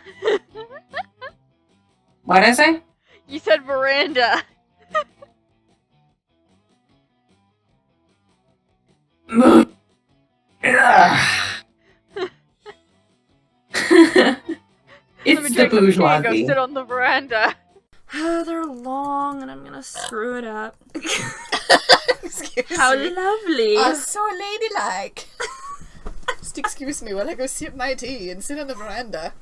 What'd I say? You said veranda. It's the bourgeoisie. Go sit on the veranda. They're long and I'm gonna screw it up. Excuse How me. lovely. So ladylike. Just excuse me while I go sip my tea and sit on the veranda.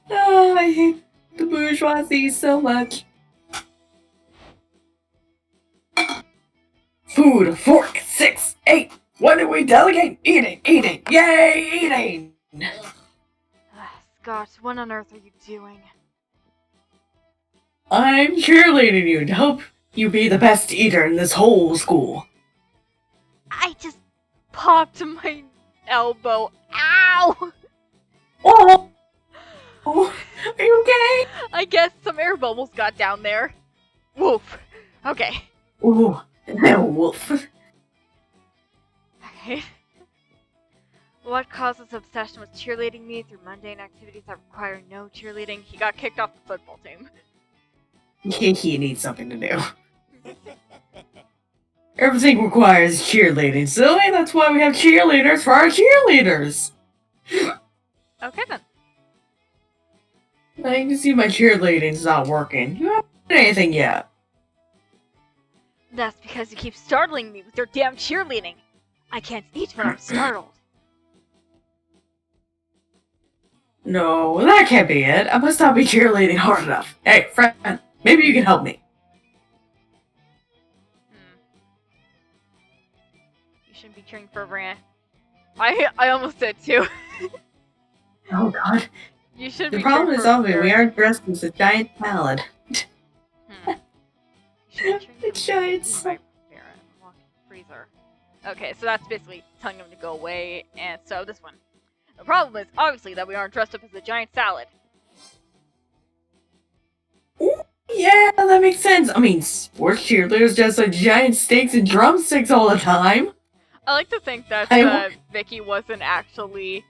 Oh, I hate the bourgeoisie so much. Food, fork, 6, 8. What do we delegate? Eating, eating, yay, eating! Scott, what on earth are you doing? I'm cheerleading you to help you be the best eater in this whole school. I just popped my elbow. Ow! Oh! Oh, are you okay? I guess some air bubbles got down there. Woof. Okay. Ooh, wolf. Okay. What causes obsession with cheerleading me through mundane activities that require no cheerleading? He got kicked off the football team. He needs something to do. Everything requires cheerleading, silly. That's why we have cheerleaders for our cheerleaders. Okay then. I can see my cheerleading's not working. You haven't done anything yet. That's because you keep startling me with your damn cheerleading. I can't eat when I'm startled. No, that can't be it. I must not be cheerleading hard enough. Hey, friend, maybe you can help me. You shouldn't be cheering for Bran. I almost did too. Oh god. You should The be problem cheering is for obvious. We Barrett. aren't dressed as a giant salad. You should be cheering The for giant Barrett. Unlock freezer. Okay, so that's basically telling him to go away, and so this one. The problem is, obviously, that we aren't dressed up as a giant salad. Yeah, that makes sense. I mean, sports cheerleaders just like giant steaks and drumsticks all the time. I like to think that Vicky wasn't actually,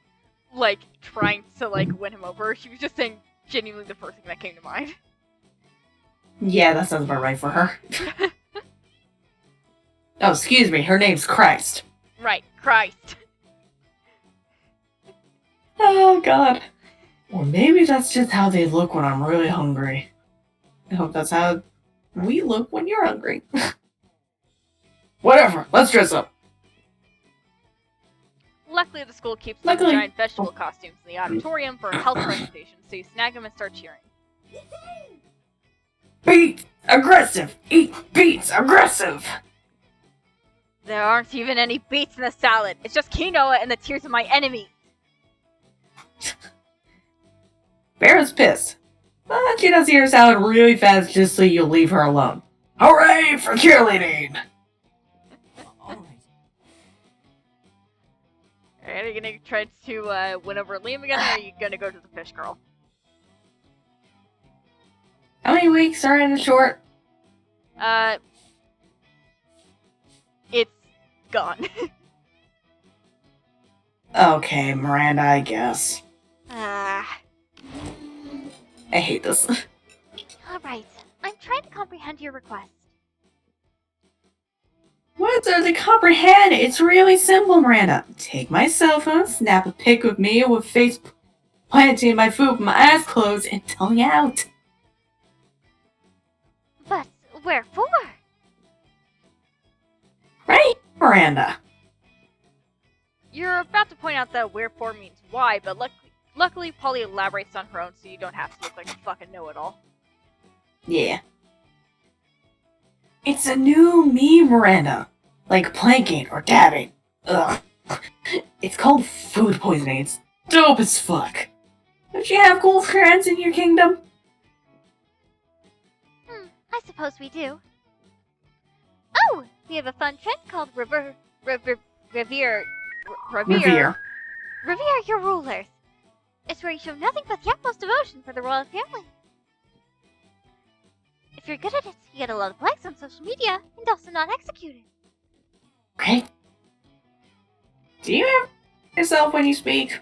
like, trying to, like, win him over. She was just saying genuinely the first thing that came to mind. Yeah, that sounds about right for her. Oh, excuse me, her name's Christ. Right, Christ. Oh, God. Or maybe that's just how they look when I'm really hungry. I hope that's how we look when you're hungry. Whatever, let's dress up. Luckily, the school keeps some giant vegetable costumes in the auditorium for a health presentation, so you snag them and start cheering. Beat! Aggressive! Eat beets! Aggressive! There aren't even any beets in the salad. It's just quinoa and the tears of my enemy. Barrett's pissed. But she does eat her salad really fast just so you'll leave her alone. Hooray for cheerleading! Alright, are you gonna try to win over Liam again, or are you gonna go to the fish girl? How many weeks are in the short? It's gone. Okay, Miranda, I guess. Ah. I hate this. Alright, I'm trying to comprehend your request. What there to comprehend? It's really simple, Miranda. Take my cell phone, snap a pic of me with face planting my food with my eyes closed, and tell me out. But wherefore? Right, Miranda? You're about to point out that wherefore means why, but luckily Polly elaborates on her own so you don't have to look like you fucking know-it-all. Yeah. It's a new meme, Miranda. Like planking or dabbing. Ugh. It's called food poisoning. It's dope as fuck. Don't you have cool friends in your kingdom? I suppose we do. Oh! We have a fun trend called Revere your rulers. It's where you show nothing but the utmost devotion for the royal family. If you're good at it, you get a lot of likes on social media and also not executed. Okay. Do you have yourself when you speak?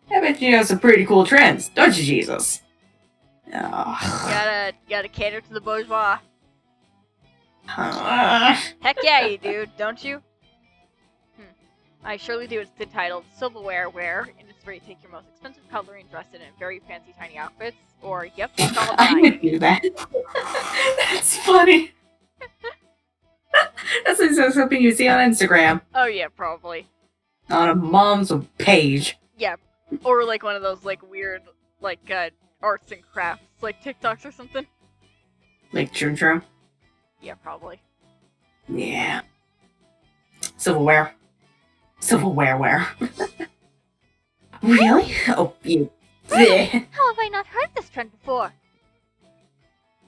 I bet you know some pretty cool trends, don't you, Jesus? Oh. Gotta cater to the bourgeois. Uh, Heck yeah, you do, don't you? I surely do. It's entitled Silverware Wear, and it's where you take your most expensive cutlery and dress it in very fancy tiny outfits. Or, yep, it's all I would dying. do that. That's funny. That's something you see on Instagram. Oh yeah, probably. On a mom's page. Yeah, or like one of those like weird like arts and crafts, like TikToks or something. Like Trum. Yeah, probably. Yeah. Silverware wear. Really? Oh, you Bleh. How have I not heard this trend before?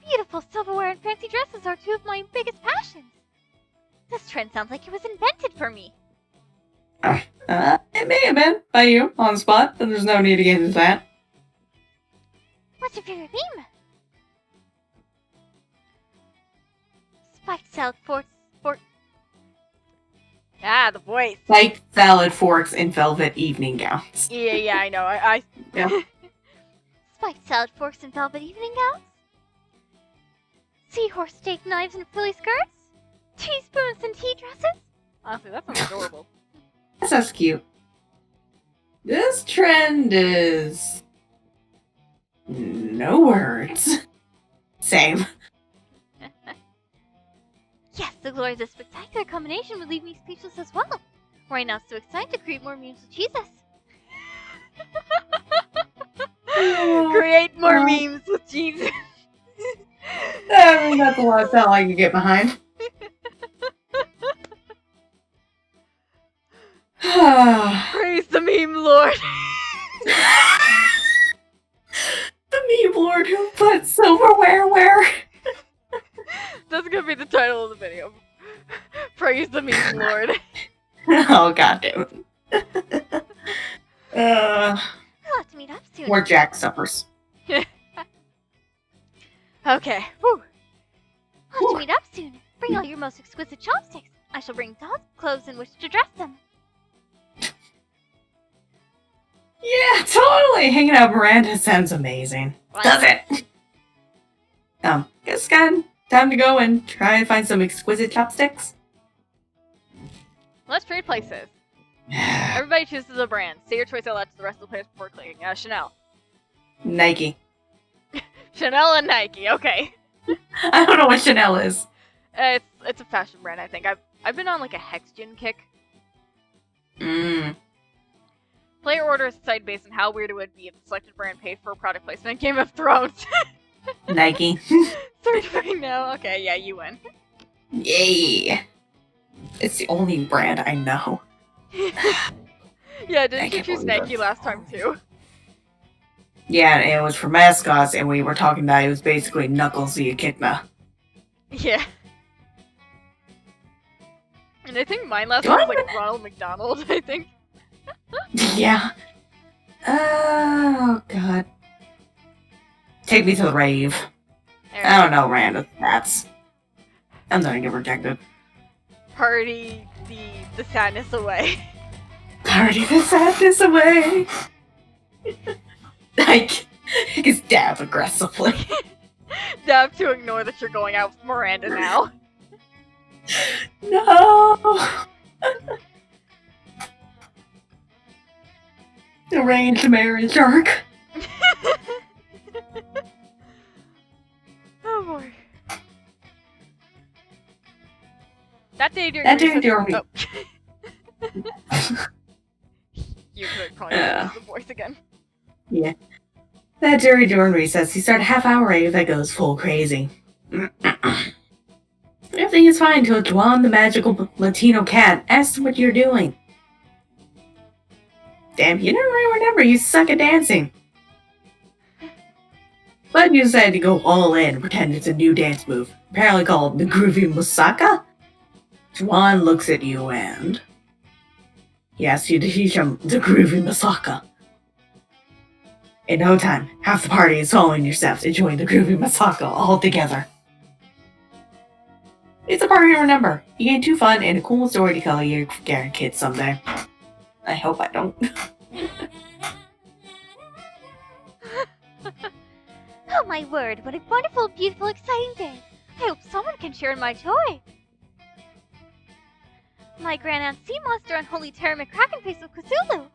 Beautiful silverware and fancy dresses are two of my biggest passions. This trend sounds like it was invented for me. It may have been by you on the spot, but there's no need to get into that. What's your favorite theme? Spiked salad forks. Ah, the voice. Like salad forks and velvet evening gowns. Yeah, I know. I Yeah. Spiked salad forks and velvet evening gowns? Seahorse steak knives and frilly skirts? Teaspoons and tea dresses? honestly, that sounds adorable. That sounds cute. This trend is... no words. Same. Yes, the glory of this spectacular combination would leave me speechless as well. Right now, so excited to create more memes with Jesus. Create more memes with Jesus. I mean, that's a lot of talent I can get behind. Praise the meme lord. The meme lord who put silverware where? That's gonna be the title of the video. Praise the meme lord. Oh, goddamn it. We'll have to meet up soon. More Jack suppers. Okay. Whew. We'll have to meet up soon. Bring all your most exquisite chopsticks. I shall bring dolls' clothes in which to dress them. Yeah, totally. Hanging out with Miranda sounds amazing. Does it? Guess time to go and try and find some exquisite chopsticks. Let's trade places. Everybody chooses a brand. Say your choice out loud to the rest of the players before clicking. Chanel. Nike. Chanel and Nike. Okay. I don't know what Chanel is. It's a fashion brand. I think I've been on like a Hexgen kick. Player order is decided based on how weird it would be if the selected brand paid for a product placement in Game of Thrones. Nike. Search right now. Okay, yeah, you win. Yay. It's the only brand I know. Yeah, didn't you choose Nike last time too? Yeah, and it was for mascots, and we were talking about it was basically Knuckles the Echidna. Yeah. And I think mine last time was like Ronald McDonald, I think. Yeah. Oh, God. Take me to the rave. I don't know, random stats. I'm gonna get rejected. Party the sadness away. Party the sadness away. Like, just dab aggressively. Dab to ignore that you're going out with Miranda now. No. Arranged marriage arc. Oh boy. That day during Oh. You could probably use the voice again. Yeah. That day during recess, you start a half-hour rave that goes full crazy. Everything is fine till Juan the magical Latino cat asks what you're doing. Damn, you never really remember you suck at dancing. But you decided to go all in and pretend it's a new dance move, apparently called the Groovy Musaka. Juan looks at you and he asks you to teach him the Groovy Musaka. In no time, half the party is following your steps, enjoying the Groovy Musaka all together. It's a party to remember. You gain 2 fun and a cool story to tell your kids someday. I hope I don't. Oh my word, what a wonderful, beautiful, exciting day. I hope someone can share in my joy. My Grand Aunt Sea Monster and Holy Terror McCrackenface of Cthulhu.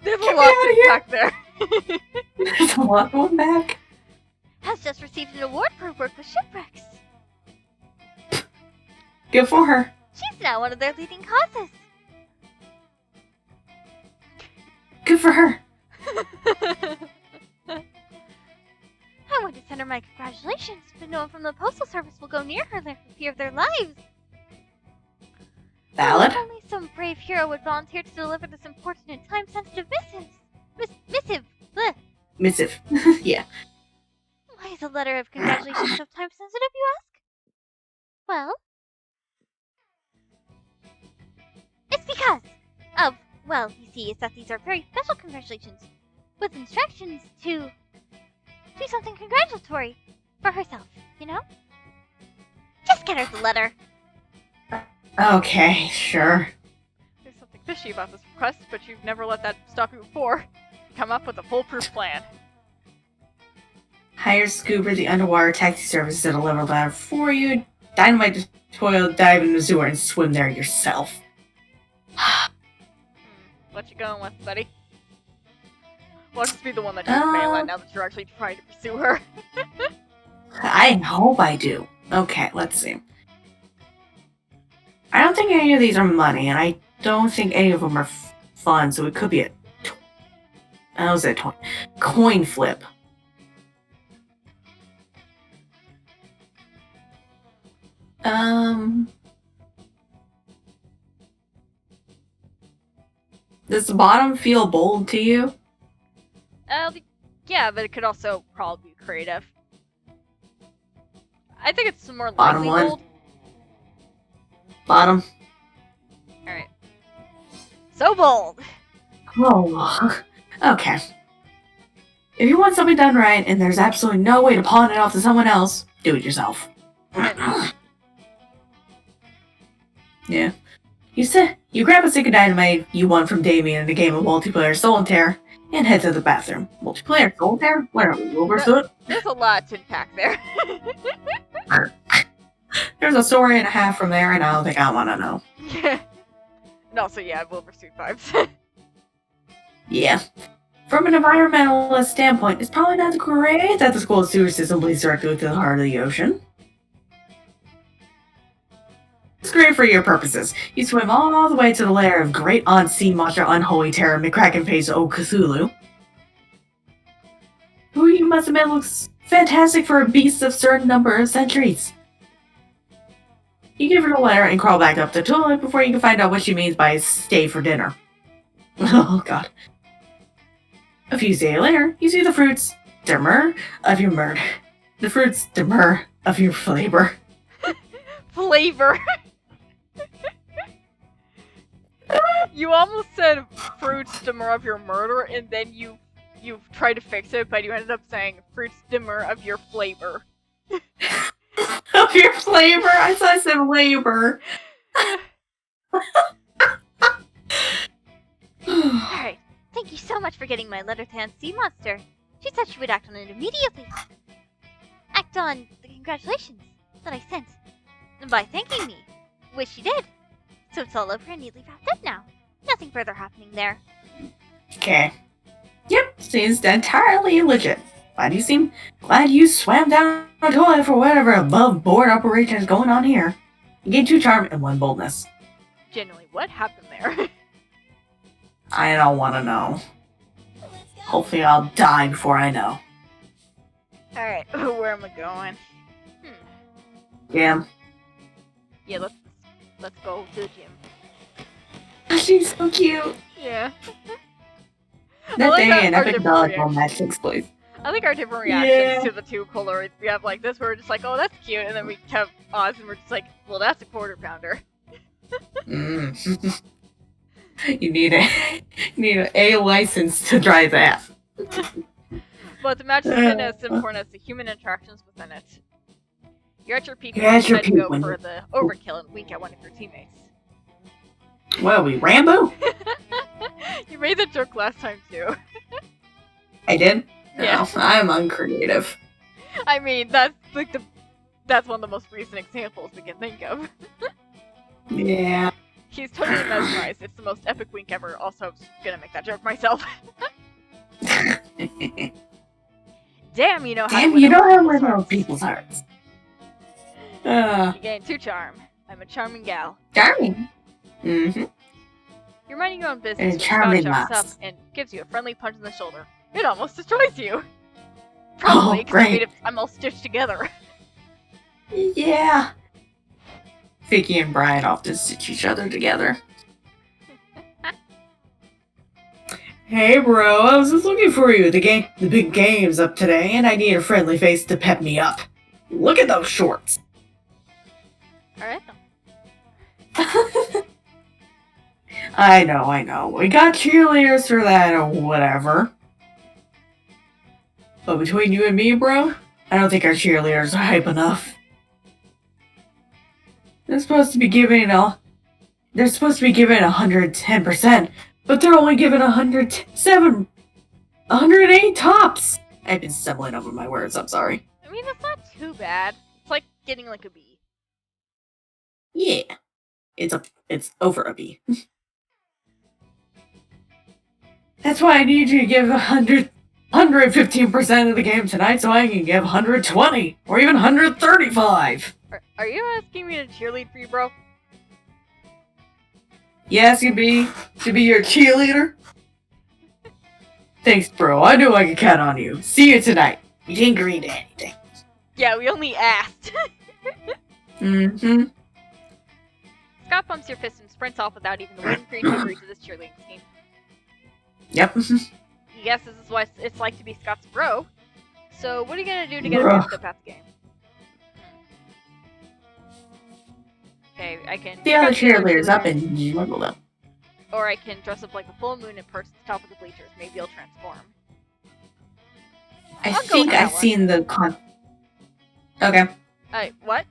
There's a lot to pack there. There's a lot going back. Has just received an award for her work with shipwrecks. Good for her. She's now one of their leading causes. Good for her. I want to send her my congratulations, but no one from the postal service will go near her for fear of their lives. Valid. Only some brave hero would volunteer to deliver this important and time-sensitive missive. Bleh. Missive. Yeah. Why is a letter of congratulations so time-sensitive, you ask? Well, it's because of, well, you see, it's that these are very special congratulations, with instructions to do something congratulatory for herself, you know? Just get her the letter. Okay, sure. There's something fishy about this request, but you've never let that stop you before. Come up with a foolproof plan. Hire Scuba, the underwater taxi service, to deliver a ladder for you. Dynamite the toilet, dive in the sewer, and swim there yourself. What you going with, buddy? Well, just be the one that takes mainland now that you're actually trying to pursue her. I hope I do. Okay, let's see. I don't think any of these are money, and I don't think any of them are fun, so it could be a coin flip. Does the bottom feel bold to you? Yeah, but it could also probably be creative. I think it's more Bottom likely one. bold. Bottom. Alright. So bold! Oh, okay. If you want something done right and there's absolutely no way to pawn it off to someone else, do it yourself. Yeah. You grab a stick of dynamite you won from Damien in a game of multiplayer solitaire and head to the bathroom. Multiplayer solitaire? Whatever, Wilbur. There's a lot to unpack there. There's a story and a half from there, and I don't think I want to know. And also, yeah, Wilbur Suit vibes. Yeah. From an environmentalist standpoint, it's probably not great that the school sewer system leads directly to the heart of the ocean. It's great for your purposes. You swim all the way to the lair of great on-sea monster unholy terror McCracken face O Cthulhu, who you must admit looks fantastic for a beast of certain number of centuries. You give her the letter and crawl back up the toilet before you can find out what she means by stay for dinner. Oh god. A few days later, you see the fruits demur of your murder. The fruits demur of your flavor. Flavor! You almost said fruits dimmer of your murder, and then you tried to fix it, but you ended up saying fruits dimmer of your flavor. Of your flavor? I thought I said labor. Alright, thank you so much for getting my letter to Aunt Sea Monster. She said she would act on it immediately. Act on the congratulations that I sent. And by thanking me, which she did. So it's all over and neatly wrapped up now. Nothing further happening there. Okay. Yep, seems entirely legit. Glad you swam down the toilet for whatever above board operation is going on here. You gain 2 charm and 1 boldness. Genuinely, what happened there? I don't want to know. Hopefully I'll die before I know. Alright, where am I going? Damn. Yeah, let's go to the gym. She's so cute. Yeah. That like day an our epic different dodgeball match takes place. I think our different reactions to the 2 Polaroids. We have like this, where we're just like, oh, that's cute, and then we have Oz, and we're just like, well, that's a quarter pounder. You need an A license to drive that. But the match has been as important as the human interactions within it. You're at your peak You're when at you your decide to peak go when for you- the overkill and wink at one of your teammates. What are we, Rambo? You made the joke last time too. I did? Yeah. No, I'm uncreative. I mean, that's like that's one of the most recent examples we can think of. Yeah. He's totally mesmerized. It's the most epic wink ever. Also, I'm just gonna make that joke myself. Damn, you know how to Damn, win you know how to over win over people's hearts. people's hearts. You gain 2 charm. I'm a charming gal. Charming. Mm-hmm. You're minding your own business And when charming Scott jumps up lass. and gives you a friendly punch in the shoulder. It almost destroys you. Probably, Oh, 'cause great. I'm all stitched together. Yeah. Vicky and Brian often stitch each other together. Hey bro, I was just looking for you. The big game's up today, and I need a friendly face to pep me up. Look at those shorts. Alright. I know. We got cheerleaders for that or whatever. But between you and me, bro, I don't think our cheerleaders are hype enough. They're supposed to be giving 110%, but they're only giving 107, 108 tops. I've been stumbling over my words, I'm sorry. I mean, that's not too bad. It's like getting like a B. Yeah. It's over a B. That's why I need you to give 115% of the game tonight so I can give 120 or even 135. Are you asking me to cheerlead for you, bro? Yes, to be your cheerleader? Thanks, bro. I knew I could count on you. See you tonight. You didn't agree to anything. Yeah, we only asked. Mm-hmm. Scott bumps your fist and sprints off without even the wooden creativity to this cheerleading scheme. Yep. Yes, this is what it's like to be Scott's bro. So, what are you gonna do to get him Bro. ramped up at the game? Okay, I can. The other pick up cheerleaders up cheerleaders, and juggle them. Or I can dress up like a full moon and perch at the top of the bleachers. Maybe I'll transform. I I'll go think with that I've one. seen the Okay. What?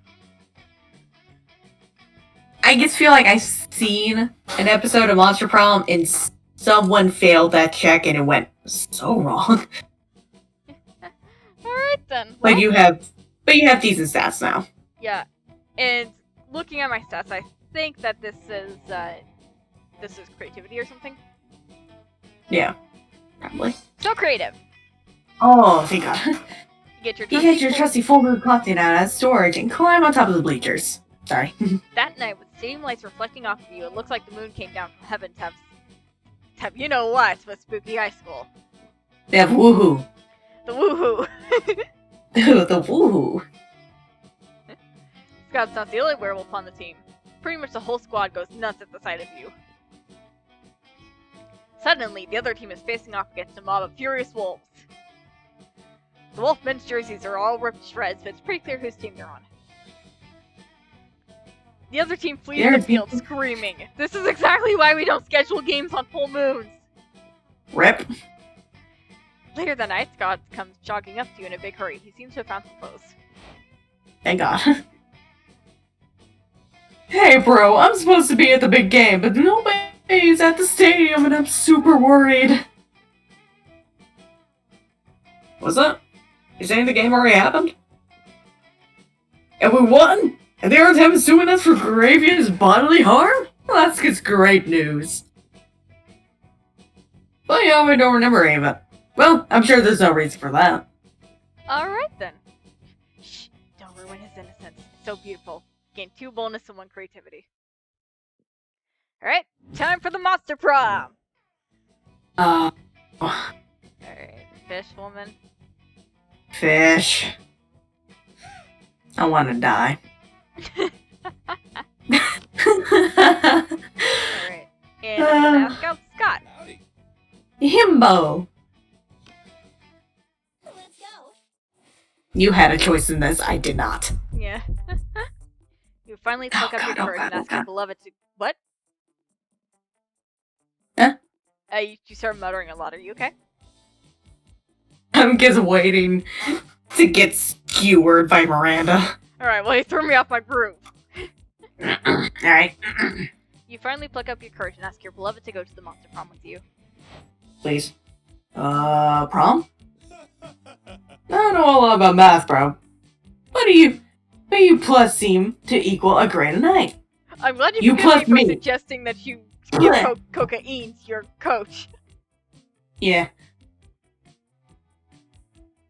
I just feel like I've seen an episode of Monster Prom and someone failed that check and it went so wrong. Alright then. But Well, you have decent stats now. yeah. And looking at my stats, I think that this is creativity or something. Yeah. Probably. So creative. Oh, thank God. You get your You get your trusty folded clothing out of storage and climb on top of the bleachers. Sorry. That night, with stadium lights reflecting off of you, it looks like the moon came down from heaven to have you know what with spooky high school. They have woohoo. The woohoo. The woohoo. Scott's not the only werewolf on the team. Pretty much the whole squad goes nuts at the sight of you. Suddenly, the other team is facing off against a mob of furious wolves. The Wolfmen's jerseys are all ripped to shreds, but it's pretty clear whose team they're on. The other team flees the field screaming. This is exactly why we don't schedule games on full moons! Rip. Later that night, Scott comes jogging up to you in a big hurry. He seems to have found some clothes. Thank God. Hey bro, I'm supposed to be at the big game, but nobody's at the stadium and I'm super worried. What's that? You're saying the game already happened? And we won? And they aren't having suing us for grievous bodily harm? Well, that's just great news. But yeah, I don't remember any of it. Well, I'm sure there's no reason for that. Alright then. Shh, don't ruin his innocence. It's so beautiful. Gain 2 bonus and 1 creativity. Alright, time for the Monster Prom! Uh, Alright, fish woman. Fish. I want to die. Alright, and I'm gonna ask out Scott. Howdy. Himbo. You had a choice in this. I did not. Yeah. You finally pluck up your God, courage and ask God. your beloved to. What? Huh? You start muttering a lot. Are you okay? I'm just waiting to get skewered by Miranda. Alright, well, you threw me off my groove. Alright. You finally pluck up your courage and ask your beloved to go to the Monster Prom with you. Please. Prom? I don't know a lot about math, bro. But you plus seem to equal a grade a night. I'm glad you You forgive plus me for me. suggesting that you give cocaine to your coach. Yeah.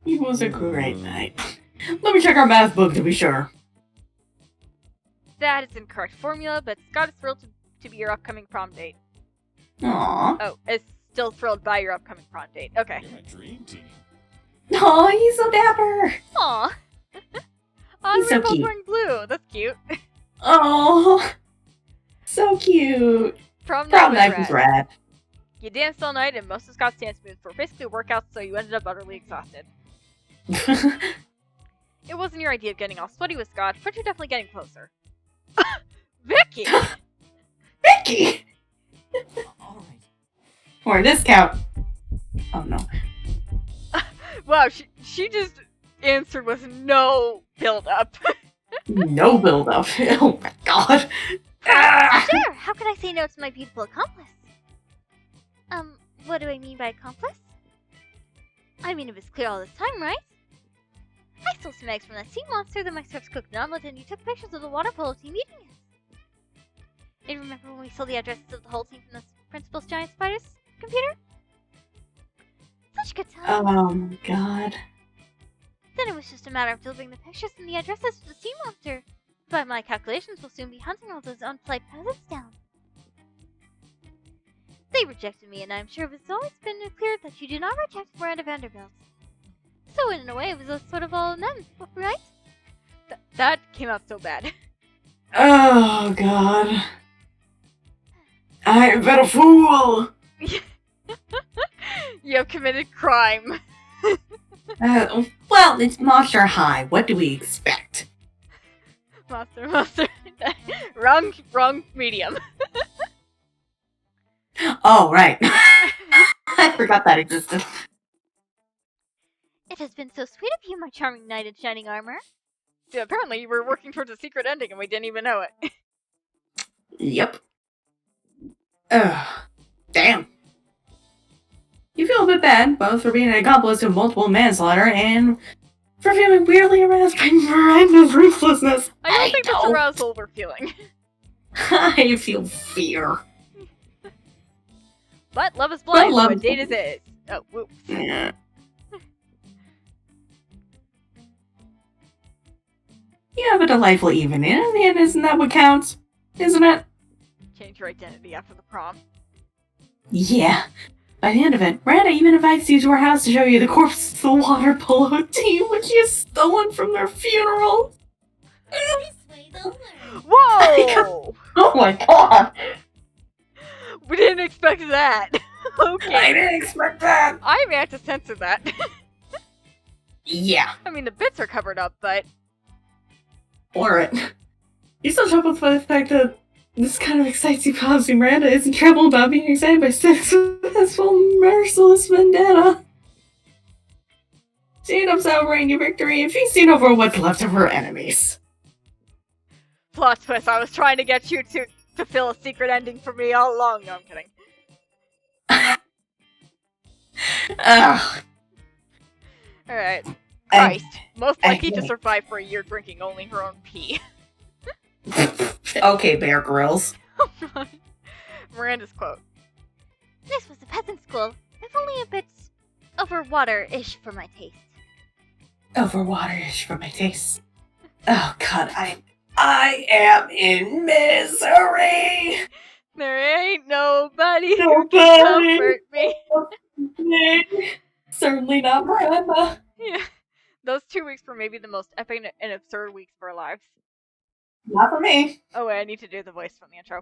It was a great night. Let me check our math book to be sure. That is incorrect formula, but Scott is thrilled to be your upcoming prom date. Aww. Oh, is still thrilled by your upcoming prom date. Okay. You're my dream team. Aw, he's so dapper. Aw. Aw, He's so we're both cute. wearing blue. That's cute. Oh, so cute. Prom Prom night night was was rad. rad. You danced all night, and most of Scott's dance moves were basically workouts, so you ended up utterly exhausted. It wasn't your idea of getting all sweaty with Scott, but you're definitely getting closer. Vicky! Vicky! All right. For a discount. Oh no. Wow, she just answered with no build-up. No build up. Oh my god. Ah! Sure, how could I say no to my beautiful accomplice? What do I mean by accomplice? I mean, it was clear all this time, right? I stole some eggs from that sea monster, then my serfs cooked an omelet, and you took pictures of the water polo team eating it. And remember when we stole the addresses of the whole team from the principal's giant spider's computer? Such good times. Oh my god. Then it was just a matter of delivering the pictures and the addresses to the sea monster. By my calculations, we'll soon be hunting all those unflight peasants down. They rejected me, and I'm sure it has always been clear that you do not reject Miranda Vanderbilt. So in a way, it was sort of all in them, right? That came out so bad. Oh god. I've been a fool! You have committed crime. Well, it's Monster High. What do we expect? Monster. wrong medium. Oh, right. I forgot that existed. It has been so sweet of you, my charming knight in shining armor. Yeah, apparently you were working towards a secret ending and we didn't even know it. Yep. Ugh. Damn. You feel a bit bad, both for being an accomplice to multiple manslaughter and for feeling weirdly aroused by Miranda's ruthlessness. I don't think that's know. arousal we're feeling. I feel fear. But love is blind, love so a is date is. Oh, whoops. Yeah. You have a delightful evening, and isn't that what counts? Isn't it? Change your identity after the prom. Yeah. By the end of it, Miranda even invites you to her house to show you the corpse of the water polo team, which she has stolen from their funeral. Whoa! Oh my god! We didn't expect that. Okay. I didn't expect that! I may have to censor that. Yeah. I mean, the bits are covered up, but Or it. You still troubled by the fact that this kind of excites you because Miranda isn't troubled about being excited by successful, merciless vendetta. She ends up celebrating your victory and feasting over what's left of her enemies. plot twist, I was trying to get you to fulfill a secret ending for me all along. No, I'm kidding. Ugh. Alright. I- Christ. Most likely to hate- survive for a year drinking only her own pee. Okay, Bear Grylls. Miranda's quote. This was a peasant school, if only a bit over water-ish for my taste. Over water-ish for my taste. Oh god, I am in misery! There ain't nobody who Nobody. can comfort me. Certainly not Miranda. Yeah. Those 2 weeks were maybe the most epic and absurd weeks of our lives. Not for me. Oh wait, I need to do the voice from the intro.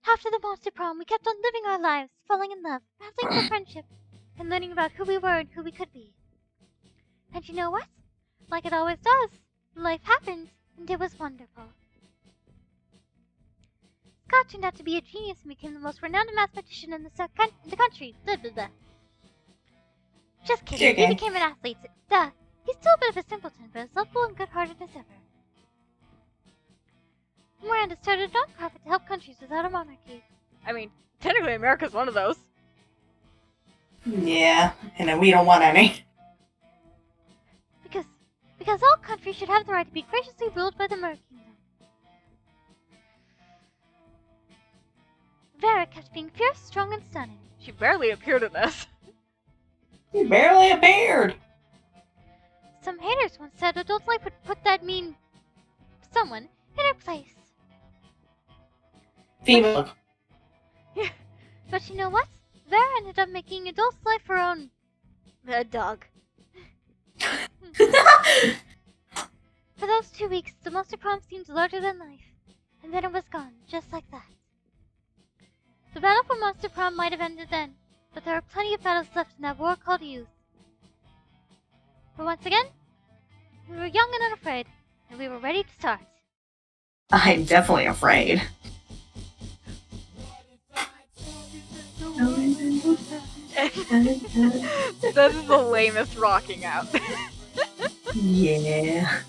After the Monster Prom, we kept on living our lives, falling in love, battling for friendship, and learning about who we were and who we could be. And you know what? Like it always does, life happened, and it was wonderful. Scott turned out to be a genius and became the most renowned mathematician in the country. Blah, blah, blah. Just kidding, he Okay. became an athlete. Duh. He's still a bit of a simpleton, but as lovable and good-hearted as ever. Miranda started a non-profit to help countries without a monarchy. I mean, technically America's one of those. Yeah, and then we don't want any. Because all countries should have the right to be graciously ruled by the Mer Kingdom. Vera kept being fierce, strong, and stunning. She barely appeared in this. You barely appeared. Some haters once said adult life would put that mean someone in her place. Female. But you know what? Vera ended up making adult life her own dog. For those 2 weeks, the Monster Prom seemed larger than life, and then it was gone, just like that. The battle for Monster Prom might have ended then, But there are plenty of battles left in that war called youth. But once again, we were young and unafraid, and we were ready to start. I'm definitely afraid. This is the lamest rocking out. Yeah.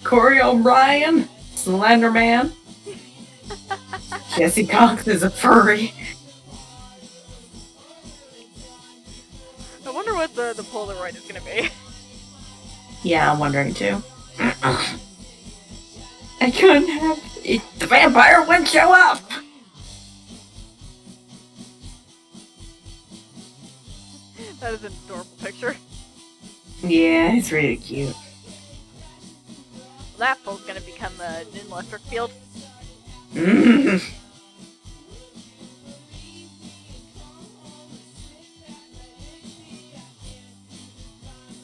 Corey O'Brien, Slender Man. Jesse Cox is a furry. I wonder what the Polaroid is gonna be. Yeah, I'm wondering too. I couldn't have. The vampire wouldn't show up! That is an adorable picture. Yeah, it's really cute. That fool's gonna become an electric field. Mm.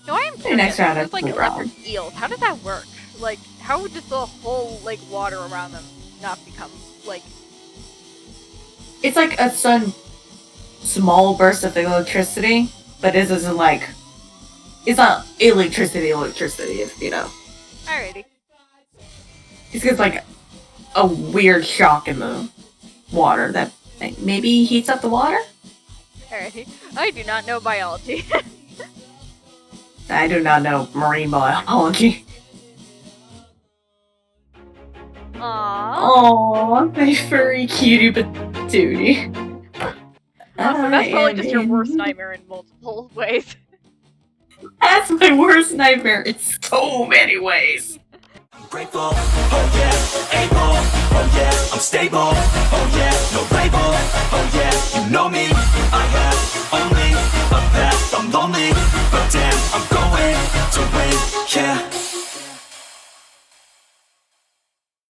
No, I am The next curious. round There's is like blue electric eels. How does that work? Like, how would just the whole like water around them not become like? It's like a small burst of electricity, but this isn't like. It's not electricity, if you know. Alrighty. It's just like a weird shock in the water that maybe heats up the water? Alrighty. I do not know biology. I do not know marine biology. Aww. Aww, my furry cutie patootie. So that's probably just your worst nightmare in multiple ways. That's my worst nightmare in so many ways. Grateful, oh yeah, able, oh yeah, I'm stable, oh yeah, no label, oh yeah, you know me, I have only a path, I'm lonely, but damn, I'm going to win, yeah.